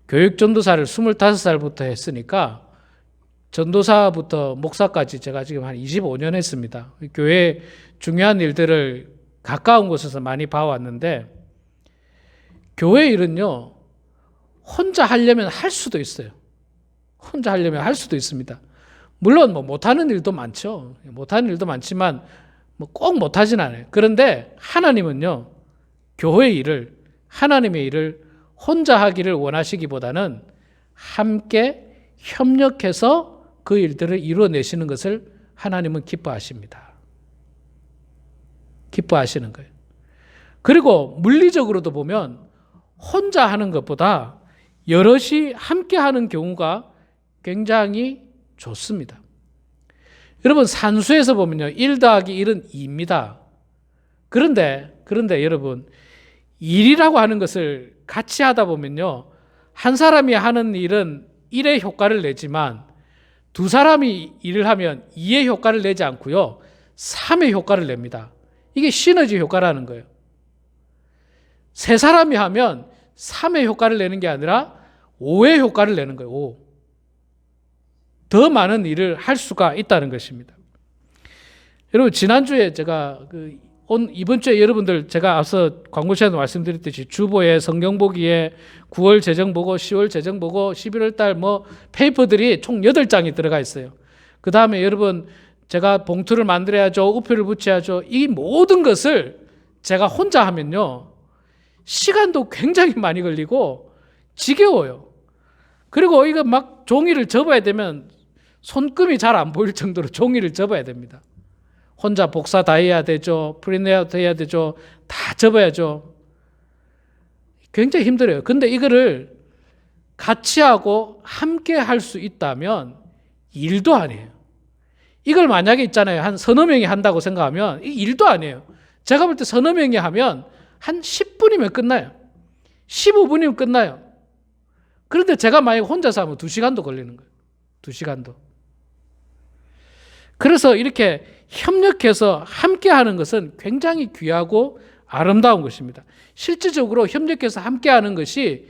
Speaker 5: 교육 전도사를 25살부터 했으니까 전도사부터 목사까지 제가 지금 한 25년 했습니다. 교회 중요한 일들을 가까운 곳에서 많이 봐왔는데, 교회 일은요, 혼자 하려면 할 수도 있어요. 혼자 하려면 할 수도 있습니다. 물론 뭐 못하는 일도 많죠. 못하는 일도 많지만 뭐 꼭 못하진 않아요. 그런데 하나님은요, 교회 일을, 하나님의 일을 혼자 하기를 원하시기보다는 함께 협력해서 그 일들을 이루어내시는 것을 하나님은 기뻐하십니다. 기뻐하시는 거예요. 그리고 물리적으로도 보면 혼자 하는 것보다 여럿이 함께 하는 경우가 굉장히 좋습니다. 여러분, 산수에서 보면요, 1 더하기 1은 2입니다. 그런데 여러분, 일이라고 하는 것을 같이 하다 보면요, 한 사람이 하는 일은 1의 효과를 내지만 두 사람이 일을 하면 2의 효과를 내지 않고요, 3의 효과를 냅니다. 이게 시너지 효과라는 거예요. 세 사람이 하면 3의 효과를 내는 게 아니라 5의 효과를 내는 거예요. 5. 더 많은 일을 할 수가 있다는 것입니다. 여러분, 지난주에 제가 이번 주에 여러분들 제가 앞서 광고 시간에 말씀드렸듯이 주보에 성경 보기에 9월 재정 보고 10월 재정 보고 11월 달 뭐 페이퍼들이 총 8장이 들어가 있어요. 그 다음에 여러분 제가 봉투를 만들어야죠. 우표를 붙여야죠. 이 모든 것을 제가 혼자 하면요. 시간도 굉장히 많이 걸리고 지겨워요. 그리고 이거 막 종이를 접어야 되면 손금이 잘 안 보일 정도로 종이를 접어야 됩니다. 혼자 복사 다 해야 되죠. 프린트아웃 해야 되죠. 다 접어야죠. 굉장히 힘들어요. 근데 이거를 같이 하고 함께 할 수 있다면 일도 아니에요. 이걸 만약에 있잖아요. 한 서너 명이 한다고 생각하면 이 일도 아니에요. 제가 볼 때 서너 명이 하면 한 10분이면 끝나요. 15분이면 끝나요. 그런데 제가 만약에 혼자서 하면 2시간도 걸리는 거예요. 2시간도. 그래서 이렇게 협력해서 함께 하는 것은 굉장히 귀하고 아름다운 것입니다. 실질적으로 협력해서 함께 하는 것이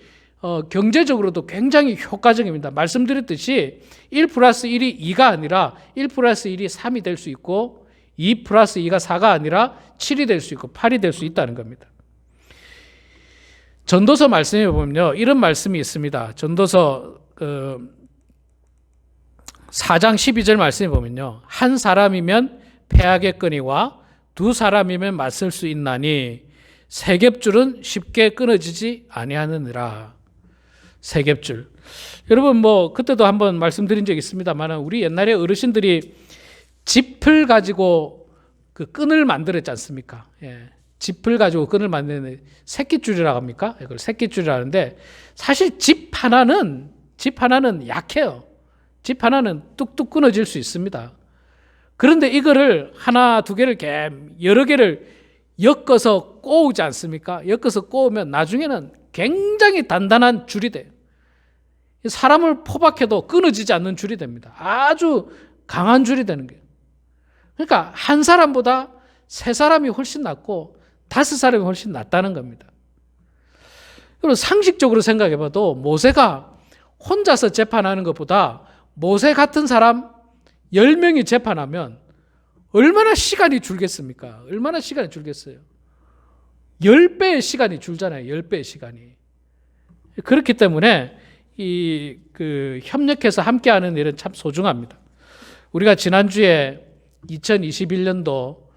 Speaker 5: 경제적으로도 굉장히 효과적입니다. 말씀드렸듯이 1 플러스 1이 2가 아니라 1 플러스 1이 3이 될 수 있고 2 플러스 2가 4가 아니라 7이 될 수 있고 8이 될 수 있다는 겁니다. 전도서 말씀에 보면요. 이런 말씀이 있습니다. 전도서 4장 12절 말씀에 보면요. 한 사람이면 패하겠거니와 두 사람이면 맞설 수 있나니 세겹줄은 쉽게 끊어지지 아니하느니라. 세겹줄. 여러분 뭐 그때도 한번 말씀드린 적이 있습니다만 우리 옛날에 어르신들이 짚을 가지고 그 끈을 만들었지 않습니까? 예. 짚을 가지고 끈을 만드는 새끼줄이라고 합니까? 이걸 새끼줄이라 하는데 사실 짚 하나는 약해요. 짚 하나는 뚝뚝 끊어질 수 있습니다. 그런데 이거를 하나, 두 개를 여러 개를 엮어서 꼬우지 않습니까? 엮어서 꼬우면 나중에는 굉장히 단단한 줄이 돼요. 사람을 포박해도 끊어지지 않는 줄이 됩니다. 아주 강한 줄이 되는 거예요. 그러니까 한 사람보다 세 사람이 훨씬 낫고 5사람이 훨씬 낫다는 겁니다. 그리고 상식적으로 생각해 봐도 모세가 혼자서 재판하는 것보다 모세 같은 사람 10명이 재판하면 얼마나 시간이 줄겠습니까? 얼마나 시간이 줄겠어요? 10배의 시간이 줄잖아요. 10배의 시간이. 그렇기 때문에 협력해서 함께하는 일은 참 소중합니다. 우리가 지난주에 2021년도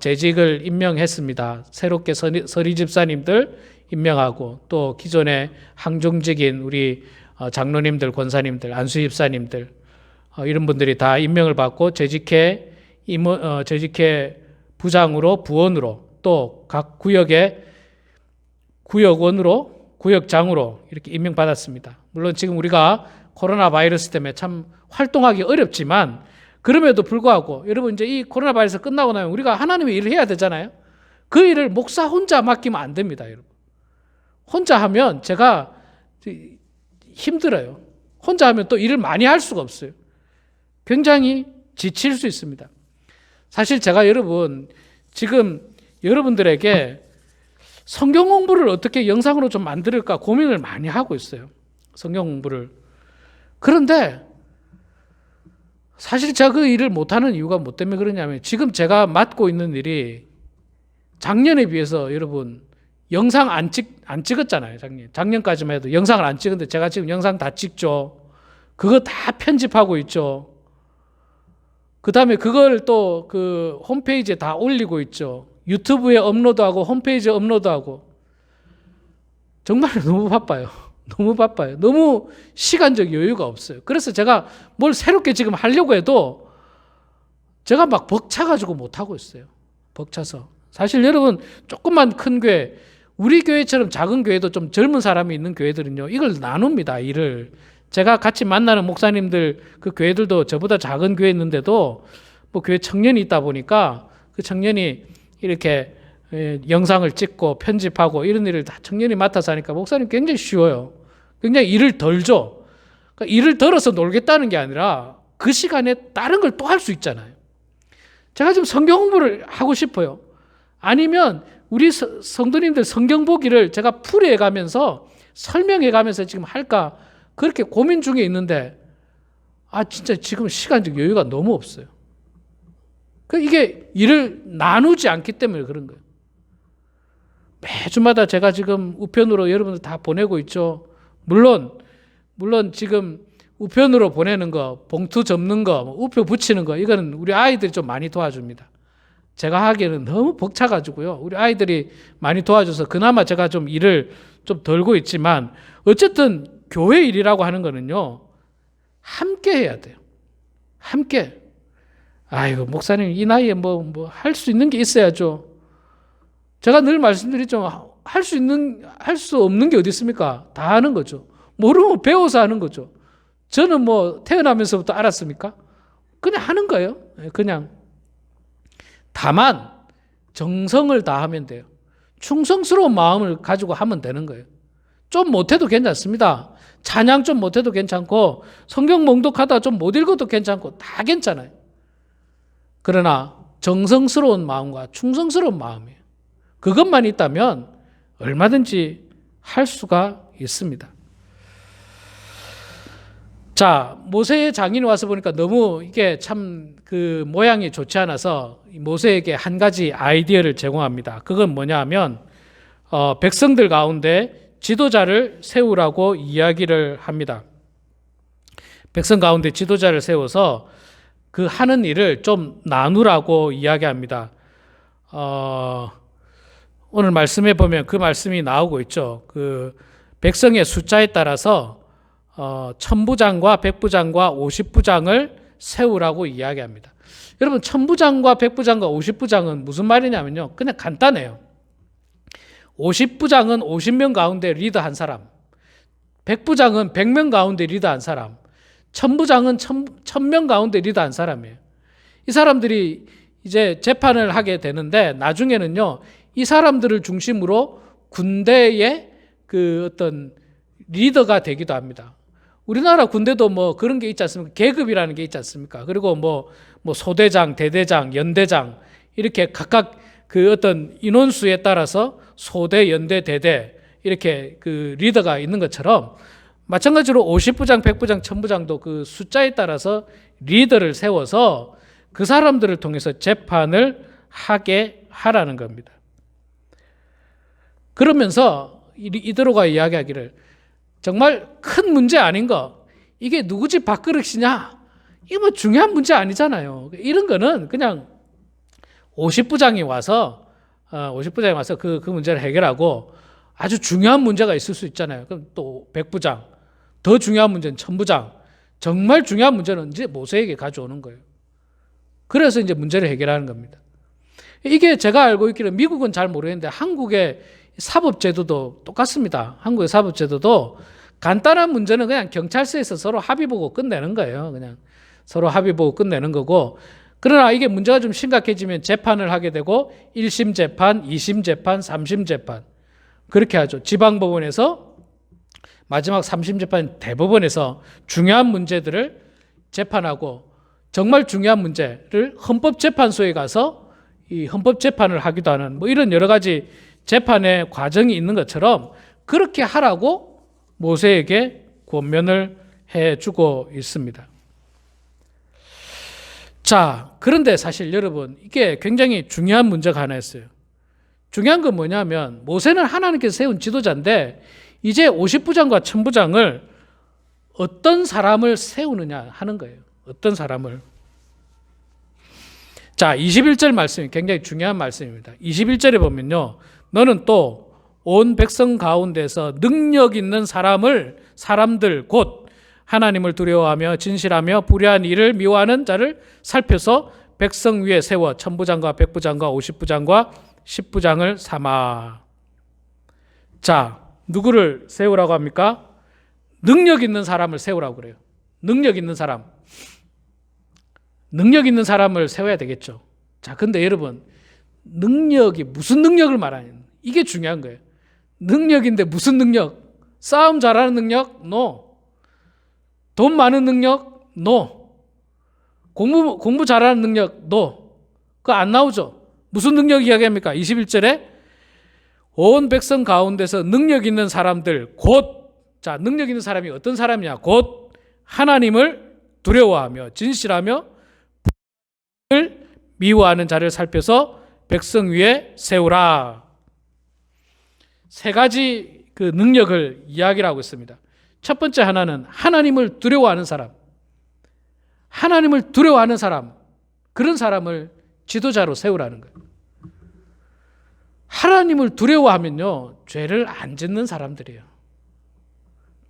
Speaker 5: 재직을 임명했습니다. 새롭게 서리 집사님들 임명하고 또 기존에 항종직인 우리 장로님들, 권사님들, 안수 집사님들 이런 분들이 다 임명을 받고 재직회 부장으로 부원으로 또 각 구역의 구역원으로 구역장으로 이렇게 임명받았습니다. 물론 지금 우리가 코로나 바이러스 때문에 참 활동하기 어렵지만 그럼에도 불구하고 여러분 이제 이 코로나 바이러스 끝나고 나면 우리가 하나님의 일을 해야 되잖아요. 그 일을 목사 혼자 맡기면 안 됩니다, 여러분. 혼자 하면 제가 힘들어요. 혼자 하면 또 일을 많이 할 수가 없어요. 굉장히 지칠 수 있습니다. 사실 제가 여러분 지금 여러분들에게 성경 공부를 어떻게 영상으로 좀 만들까 고민을 많이 하고 있어요. 성경 공부를. 그런데 사실 제가 그 일을 못하는 이유가 뭐 때문에 그러냐면 지금 제가 맡고 있는 일이 작년에 비해서 여러분 영상 안 찍었잖아요. 작년까지만 해도 영상을 안 찍었는데 제가 지금 영상 다 찍죠. 그거 다 편집하고 있죠. 그 다음에 그걸 또 그 홈페이지에 다 올리고 있죠. 유튜브에 업로드하고 홈페이지에 업로드하고 정말 너무 바빠요. 너무 바빠요. 너무 시간적 여유가 없어요. 그래서 제가 뭘 새롭게 지금 하려고 해도 제가 막 벅차가지고 못하고 있어요. 벅차서. 사실 여러분 조금만 큰 교회, 우리 교회처럼 작은 교회도 좀 젊은 사람이 있는 교회들은요. 이걸 나눕니다. 일을. 제가 같이 만나는 목사님들 그 교회들도 저보다 작은 교회 있는데도 뭐 교회 청년이 있다 보니까 그 청년이 이렇게 영상을 찍고 편집하고 이런 일을 다 청년이 맡아서 하니까 목사님 굉장히 쉬워요. 굉장히 일을 덜 줘. 그러니까 일을 덜어서 놀겠다는 게 아니라 그 시간에 다른 걸 또 할 수 있잖아요. 제가 지금 성경 공부를 하고 싶어요. 아니면 우리 성도님들 성경 보기를 제가 풀이해 가면서 설명해 가면서 지금 할까 그렇게 고민 중에 있는데 진짜 지금 시간적 여유가 너무 없어요. 이게 일을 나누지 않기 때문에 그런 거예요. 매주마다 제가 지금 우편으로 여러분들 다 보내고 있죠. 물론 지금 우편으로 보내는 거, 봉투 접는 거, 우표 붙이는 거, 이거는 우리 아이들이 좀 많이 도와줍니다. 제가 하기에는 너무 벅차가지고요. 우리 아이들이 많이 도와줘서 그나마 제가 좀 일을 좀 덜고 있지만, 어쨌든 교회 일이라고 하는 거는요, 함께 해야 돼요. 함께. 아이고, 목사님, 이 나이에 뭐 할 수 있는 게 있어야죠. 제가 늘 말씀드리죠. 할 수 없는 게 어디 있습니까? 다 하는 거죠. 모르면 배워서 하는 거죠. 저는 뭐 태어나면서부터 알았습니까? 그냥 하는 거예요. 그냥. 다만 정성을 다하면 돼요. 충성스러운 마음을 가지고 하면 되는 거예요. 좀 못해도 괜찮습니다. 찬양 좀 못해도 괜찮고, 성경 몽독하다 좀 못 읽어도 괜찮고, 다 괜찮아요. 그러나 정성스러운 마음과 충성스러운 마음이에요. 그것만 있다면 얼마든지 할 수가 있습니다. 자, 모세의 장인이 와서 보니까 너무 이게 참 그 모양이 좋지 않아서 모세에게 한 가지 아이디어를 제공합니다. 그건 뭐냐 하면 백성들 가운데 지도자를 세우라고 이야기를 합니다. 백성 가운데 지도자를 세워서 그 하는 일을 좀 나누라고 이야기합니다. 오늘 말씀해 보면 그 말씀이 나오고 있죠. 그 백성의 숫자에 따라서 1000부장과 100부장과 50부장을 세우라고 이야기합니다. 여러분, 1000부장과 100부장과 50부장은 무슨 말이냐면요, 그냥 간단해요. 50부장은 50명 가운데 리더 한 사람, 100부장은 100명 가운데 리더 한 사람, 1000부장은 1000명 가운데 리더 한 사람이에요. 이 사람들이 이제 재판을 하게 되는데, 나중에는요, 이 사람들을 중심으로 군대의 그 어떤 리더가 되기도 합니다. 우리나라 군대도 뭐 그런 게 있지 않습니까? 계급이라는 게 있지 않습니까? 그리고 뭐 소대장, 대대장, 연대장, 이렇게 각각 그 어떤 인원수에 따라서 소대, 연대, 대대, 이렇게 그 리더가 있는 것처럼, 마찬가지로 50부장, 100부장, 1000부장도 그 숫자에 따라서 리더를 세워서 그 사람들을 통해서 재판을 하게 하라는 겁니다. 그러면서 이드로가 이야기하기를, 정말 큰 문제 아닌 거, 이게 누구 집 밥그릇이냐, 이거 뭐 중요한 문제 아니잖아요. 이런 거는 그냥 50부장이 와서 그 문제를 해결하고, 아주 중요한 문제가 있을 수 있잖아요. 그럼 또 100부장, 더 중요한 문제는 1000부장, 정말 중요한 문제는 이제 모세에게 가져오는 거예요. 그래서 이제 문제를 해결하는 겁니다. 이게 제가 알고 있기로 미국은 잘 모르겠는데 한국의 사법제도도 똑같습니다. 한국의 사법제도도 간단한 문제는 그냥 경찰서에서 서로 합의 보고 끝내는 거예요. 그냥 서로 합의 보고 끝내는 거고, 그러나 이게 문제가 좀 심각해지면 재판을 하게 되고 1심 재판, 2심 재판, 3심 재판, 그렇게 하죠. 지방법원에서 마지막 3심 재판, 대법원에서 중요한 문제들을 재판하고, 정말 중요한 문제를 헌법재판소에 가서 이 헌법재판을 하기도 하는 뭐 이런 여러 가지 재판의 과정이 있는 것처럼 그렇게 하라고 모세에게 권면을 해주고 있습니다. 자, 그런데 사실 여러분, 이게 굉장히 중요한 문제가 하나 있어요. 중요한 건 뭐냐면, 모세는 하나님께서 세운 지도자인데 이제 50부장과 1000부장을 어떤 사람을 세우느냐 하는 거예요. 어떤 사람을. 자, 21절 말씀이 굉장히 중요한 말씀입니다. 21절에 보면요, 너는 또 온 백성 가운데서 능력 있는 사람들 곧 하나님을 두려워하며 진실하며 불의한 일을 미워하는 자를 살펴서 백성 위에 세워 1000부장과 100부장과 50부장과 10부장을 삼아. 자, 누구를 세우라고 합니까? 능력 있는 사람을 세우라고 그래요. 능력 있는 사람. 능력 있는 사람을 세워야 되겠죠. 자, 근데 여러분, 능력이 무슨 능력을 말하냐, 이게 중요한 거예요. 능력인데 무슨 능력? 싸움 잘하는 능력? No. 돈 많은 능력? No. 공부 잘하는 능력? No. 그거 안 나오죠. 무슨 능력 이야기합니까? 21절에 온 백성 가운데서 능력 있는 사람들 곧, 자, 능력 있는 사람이 어떤 사람이냐? 곧 하나님을 두려워하며 진실하며 미워하는 자를 살펴서 백성 위에 세우라. 세 가지 그 능력을 이야기를 하고 있습니다. 첫 번째 하나는 하나님을 두려워하는 사람. 하나님을 두려워하는 사람, 그런 사람을 지도자로 세우라는 거예요. 하나님을 두려워하면요, 죄를 안 짓는 사람들이에요.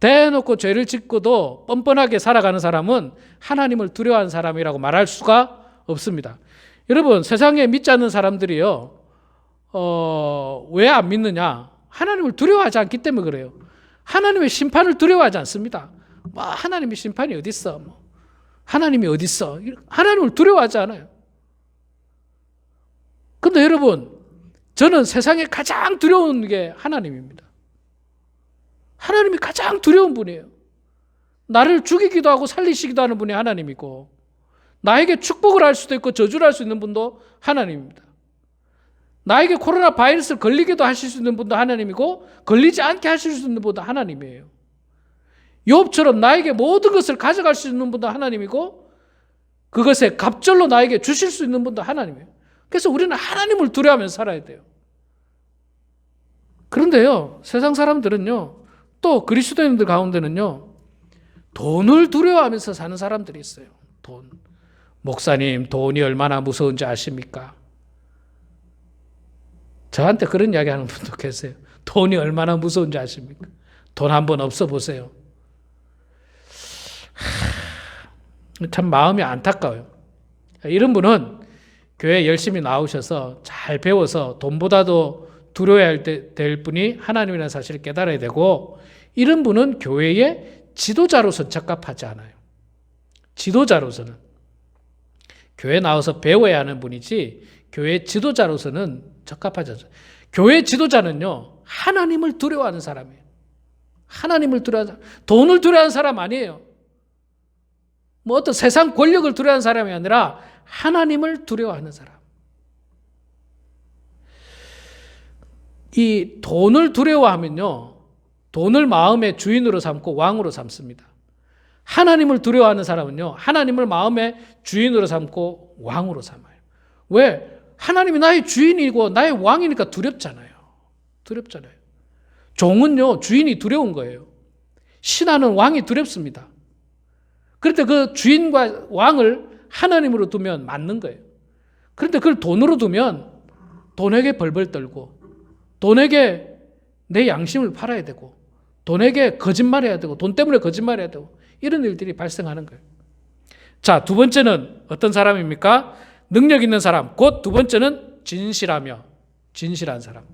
Speaker 5: 대놓고 죄를 짓고도 뻔뻔하게 살아가는 사람은 하나님을 두려워하는 사람이라고 말할 수가 없습니다. 여러분, 세상에 믿지 않는 사람들이요, 왜 안 믿느냐? 하나님을 두려워하지 않기 때문에 그래요. 하나님의 심판을 두려워하지 않습니다. 뭐 하나님의 심판이 어디 있어? 뭐 하나님이 어디 있어? 하나님을 두려워하지 않아요. 근데 여러분, 저는 세상에 가장 두려운 게 하나님입니다. 하나님이 가장 두려운 분이에요. 나를 죽이기도 하고 살리시기도 하는 분이 하나님이고, 나에게 축복을 할 수도 있고 저주를 할 수 있는 분도 하나님입니다. 나에게 코로나 바이러스를 걸리기도 하실 수 있는 분도 하나님이고, 걸리지 않게 하실 수 있는 분도 하나님이에요. 욥처럼 나에게 모든 것을 가져갈 수 있는 분도 하나님이고, 그것에 갑절로 나에게 주실 수 있는 분도 하나님이에요. 그래서 우리는 하나님을 두려워하면서 살아야 돼요. 그런데요, 세상 사람들은요, 또 그리스도인들 가운데는요, 돈을 두려워하면서 사는 사람들이 있어요. 돈. 목사님, 돈이 얼마나 무서운지 아십니까? 저한테 그런 이야기 하는 분도 계세요. 돈이 얼마나 무서운지 아십니까? 돈 한번 없어 보세요. 참 마음이 안타까워요. 이런 분은 교회 열심히 나오셔서 잘 배워서 돈보다도 두려워야 될 분이 하나님이라는 사실을 깨달아야 되고, 이런 분은 교회의 지도자로서 적합하지 않아요. 지도자로서는. 교회 나와서 배워야 하는 분이지 교회 지도자로서는 적합하지 않아요. 교회 지도자는요, 하나님을 두려워하는 사람이에요. 하나님을 두려워하는 사람. 돈을 두려워하는 사람 아니에요. 뭐 어떤 세상 권력을 두려워하는 사람이 아니라 하나님을 두려워하는 사람. 이 돈을 두려워하면요, 돈을 마음의 주인으로 삼고 왕으로 삼습니다. 하나님을 두려워하는 사람은요, 하나님을 마음의 주인으로 삼고 왕으로 삼아요. 왜? 하나님이 나의 주인이고 나의 왕이니까 두렵잖아요. 두렵잖아요. 종은요, 주인이 두려운 거예요. 신하는 왕이 두렵습니다. 그런데 그 주인과 왕을 하나님으로 두면 맞는 거예요. 그런데 그걸 돈으로 두면 돈에게 벌벌 떨고, 돈에게 내 양심을 팔아야 되고, 돈에게 거짓말해야 되고, 돈 때문에 거짓말해야 되고, 이런 일들이 발생하는 거예요. 자, 두 번째는 어떤 사람입니까? 능력 있는 사람. 곧 두 번째는 진실하며, 진실한 사람.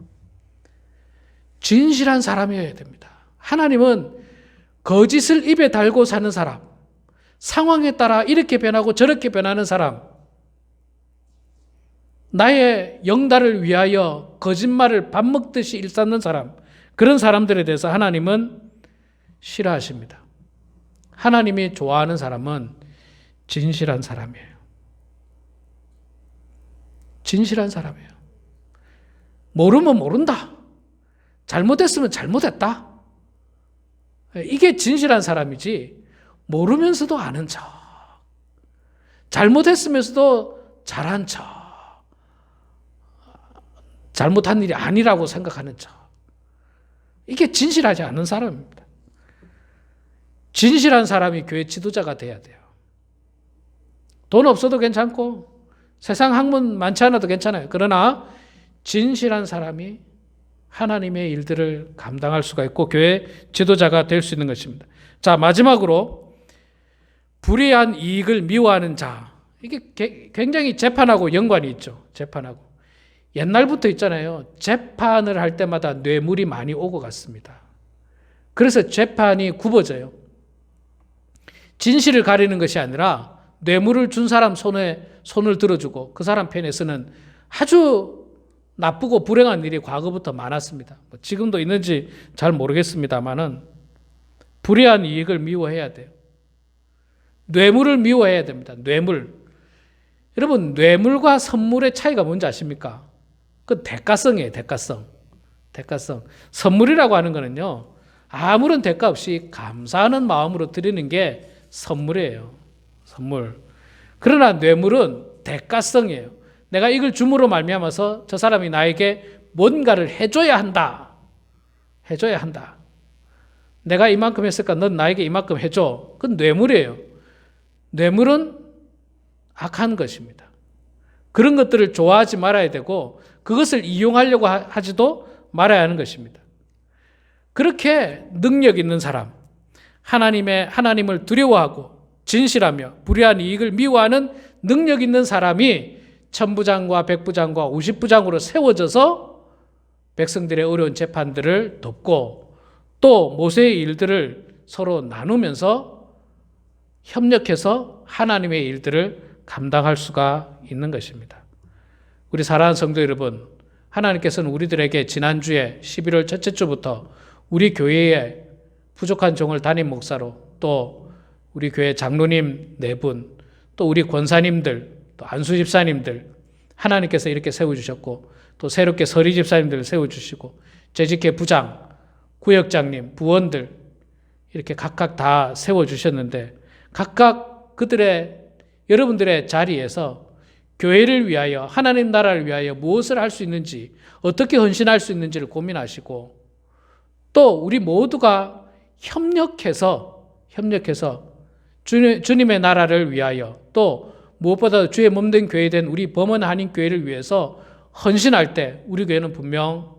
Speaker 5: 진실한 사람이어야 됩니다. 하나님은 거짓을 입에 달고 사는 사람, 상황에 따라 이렇게 변하고 저렇게 변하는 사람, 나의 영달을 위하여 거짓말을 밥 먹듯이 일삼는 사람, 그런 사람들에 대해서 하나님은 싫어하십니다. 하나님이 좋아하는 사람은 진실한 사람이에요. 진실한 사람이에요. 모르면 모른다. 잘못했으면 잘못했다. 이게 진실한 사람이지, 모르면서도 아는 척, 잘못했으면서도 잘한 척, 잘못한 일이 아니라고 생각하는 척, 이게 진실하지 않은 사람입니다. 진실한 사람이 교회 지도자가 돼야 돼요. 돈 없어도 괜찮고 세상 학문 많지 않아도 괜찮아요. 그러나 진실한 사람이 하나님의 일들을 감당할 수가 있고 교회 지도자가 될 수 있는 것입니다. 자, 마지막으로 불의한 이익을 미워하는 자. 이게 굉장히 재판하고 연관이 있죠. 재판하고. 옛날부터 있잖아요. 재판을 할 때마다 뇌물이 많이 오고 갔습니다. 그래서 재판이 굽어져요. 진실을 가리는 것이 아니라 뇌물을 준 사람 손에 손을 들어주고 그 사람 편에 서는 아주 나쁘고 불행한 일이 과거부터 많았습니다. 지금도 있는지 잘 모르겠습니다만은 불의한 이익을 미워해야 돼요. 뇌물을 미워해야 됩니다. 뇌물. 여러분, 뇌물과 선물의 차이가 뭔지 아십니까? 그 대가성이에요. 대가성. 대가성. 선물이라고 하는 거는요, 아무런 대가 없이 감사하는 마음으로 드리는 게 선물이에요. 선물. 그러나 뇌물은 대가성이에요. 내가 이걸 줌으로 말미암아서 저 사람이 나에게 뭔가를 해줘야 한다. 해줘야 한다. 내가 이만큼 했으니까 넌 나에게 이만큼 해줘. 그건 뇌물이에요. 뇌물은 악한 것입니다. 그런 것들을 좋아하지 말아야 되고 그것을 이용하려고 하지도 말아야 하는 것입니다. 그렇게 능력 있는 사람, 하나님을 두려워하고 진실하며 불의한 이익을 미워하는 능력 있는 사람이 천부장과 백부장과 오십부장으로 세워져서 백성들의 어려운 재판들을 돕고 또 모세의 일들을 서로 나누면서 협력해서 하나님의 일들을 감당할 수가 있는 것입니다. 우리 사랑하는 성도 여러분, 하나님께서는 우리들에게 지난주에 11월 첫째 주부터 우리 교회의 부족한 종을 담임 목사로 또 우리 교회 장로님 4분 또 우리 권사님들 또 안수 집사님들 하나님께서 이렇게 세워주셨고 또 새롭게 서리 집사님들을 세워주시고 재직회 부장, 구역장님, 부원들 이렇게 각각 다 세워주셨는데 각각 여러분들의 자리에서 교회를 위하여 하나님 나라를 위하여 무엇을 할 수 있는지 어떻게 헌신할 수 있는지를 고민하시고 또 우리 모두가 협력해서 주님의 나라를 위하여 또 무엇보다 주의 몸된 교회 된 우리 범원 한인교회를 위해서 헌신할 때 우리 교회는 분명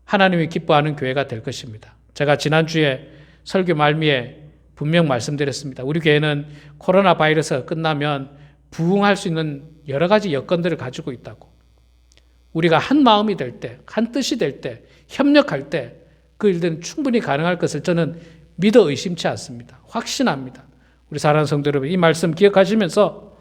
Speaker 5: 하나님이 기뻐하는 교회가 될 것입니다. 제가 지난주에 설교 말미에 분명 말씀드렸습니다. 우리 교회는 코로나 바이러스가 끝나면 부흥할 수 있는 여러 가지 여건들을 가지고 있다고. 우리가 한 마음이 될 때, 한 뜻이 될 때, 협력할 때 그 일들은 충분히 가능할 것을 저는 믿어 의심치 않습니다. 확신합니다. 우리 사랑하는 성도 여러분, 이 말씀 기억하시면서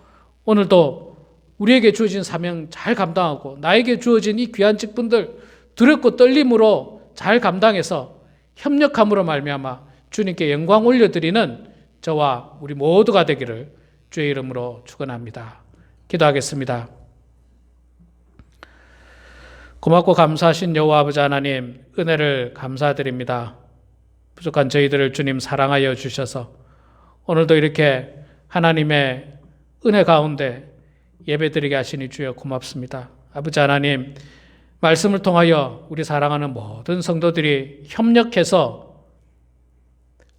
Speaker 5: 오늘도 우리에게 주어진 사명 잘 감당하고 나에게 주어진 이 귀한 직분들 두렵고 떨림으로 잘 감당해서 협력함으로 말미암아 주님께 영광 올려드리는 저와 우리 모두가 되기를 주의 이름으로 축원합니다. 기도하겠습니다. 고맙고 감사하신 여호와 아버지 하나님, 은혜를 감사드립니다. 부족한 저희들을 주님 사랑하여 주셔서 오늘도 이렇게 하나님의 은혜 가운데 예배드리게 하시니 주여 고맙습니다. 아버지 하나님, 말씀을 통하여 우리 사랑하는 모든 성도들이 협력해서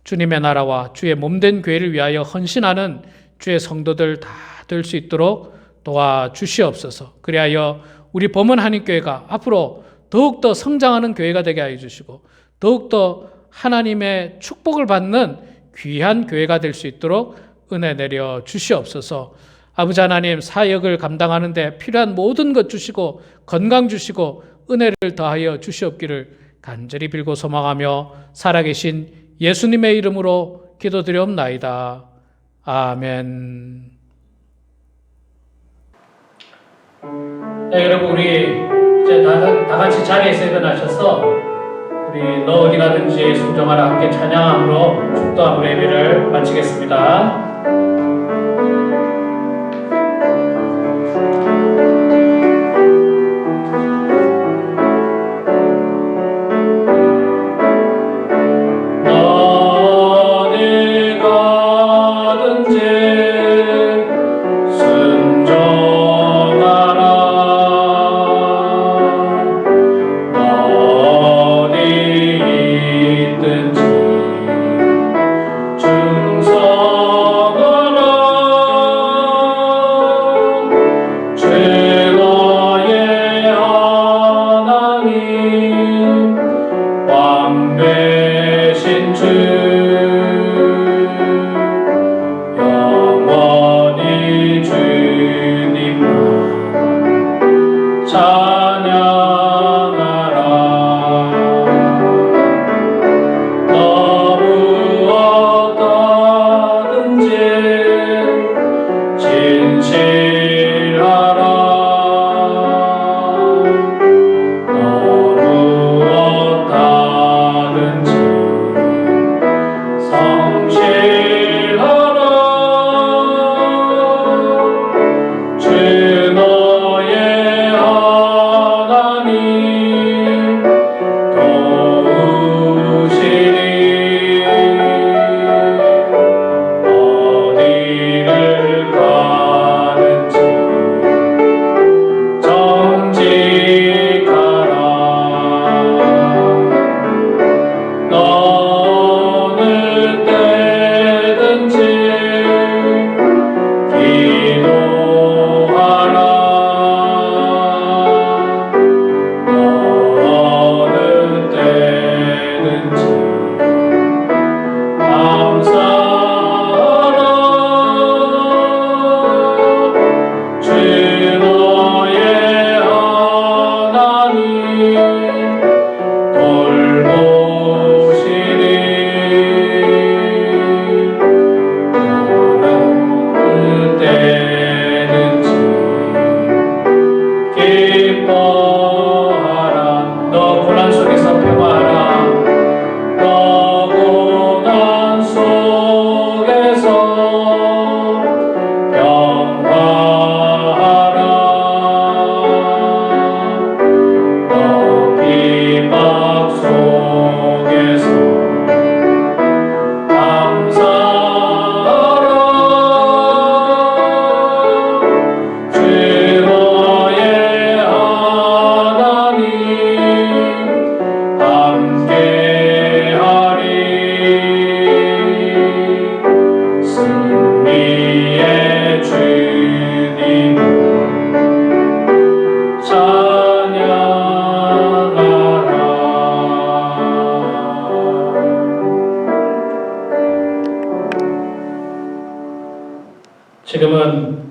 Speaker 5: 주님의 나라와 주의 몸된 교회를 위하여 헌신하는 주의 성도들 다 될 수 있도록 도와주시옵소서. 그리하여 우리 범원 한인교회가 앞으로 더욱더 성장하는 교회가 되게 하여 주시고 더욱더 하나님의 축복을 받는 귀한 교회가 될 수 있도록 은혜 내려 주시옵소서. 아버지 하나님, 사역을 감당하는 데 필요한 모든 것 주시고 건강 주시고 은혜를 더하여 주시옵기를 간절히 빌고 소망하며 살아계신 예수님의 이름으로 기도드리옵나이다. 아멘.
Speaker 1: 네, 여러분, 우리 이제 다 같이 자리에서 일어나셔서 우리 너 어디 가든지 순종하라 함께 찬양함으로 축도함으로 예배를 마치겠습니다.
Speaker 6: 진실하라 너무
Speaker 1: 어느 때든지 기뻐하라. 너 고난 속에서 평화하라. 너 고난 속에서 평화하라. 너 비박 속에서 감사하라. 주 너의 하나님 함께하리. 승리의 주님 찬양하라. 지금은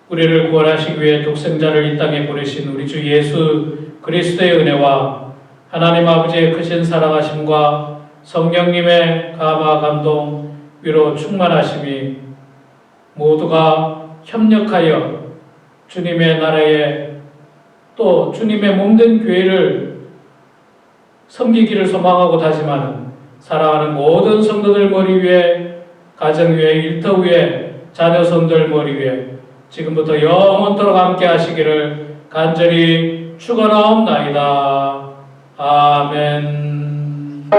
Speaker 1: 우리를 구원하시기 위해 독생자를 이 땅에 보내신 우리 주 예수 그리스도의 은혜와 하나님 아버지의 크신 사랑하심과 성령님의 감화 감동 위로 충만하심이 모두가 협력하여 주님의 나라에 또 주님의 몸된 교회를 섬기기를 소망하고 다짐하는 사랑하는 모든 성도들 머리 위에, 가정 위에, 일터 위에, 자녀손들 머리 위에 지금부터 영원토록 함께 하시기를 간절히 축원하옵나이다. 아멘.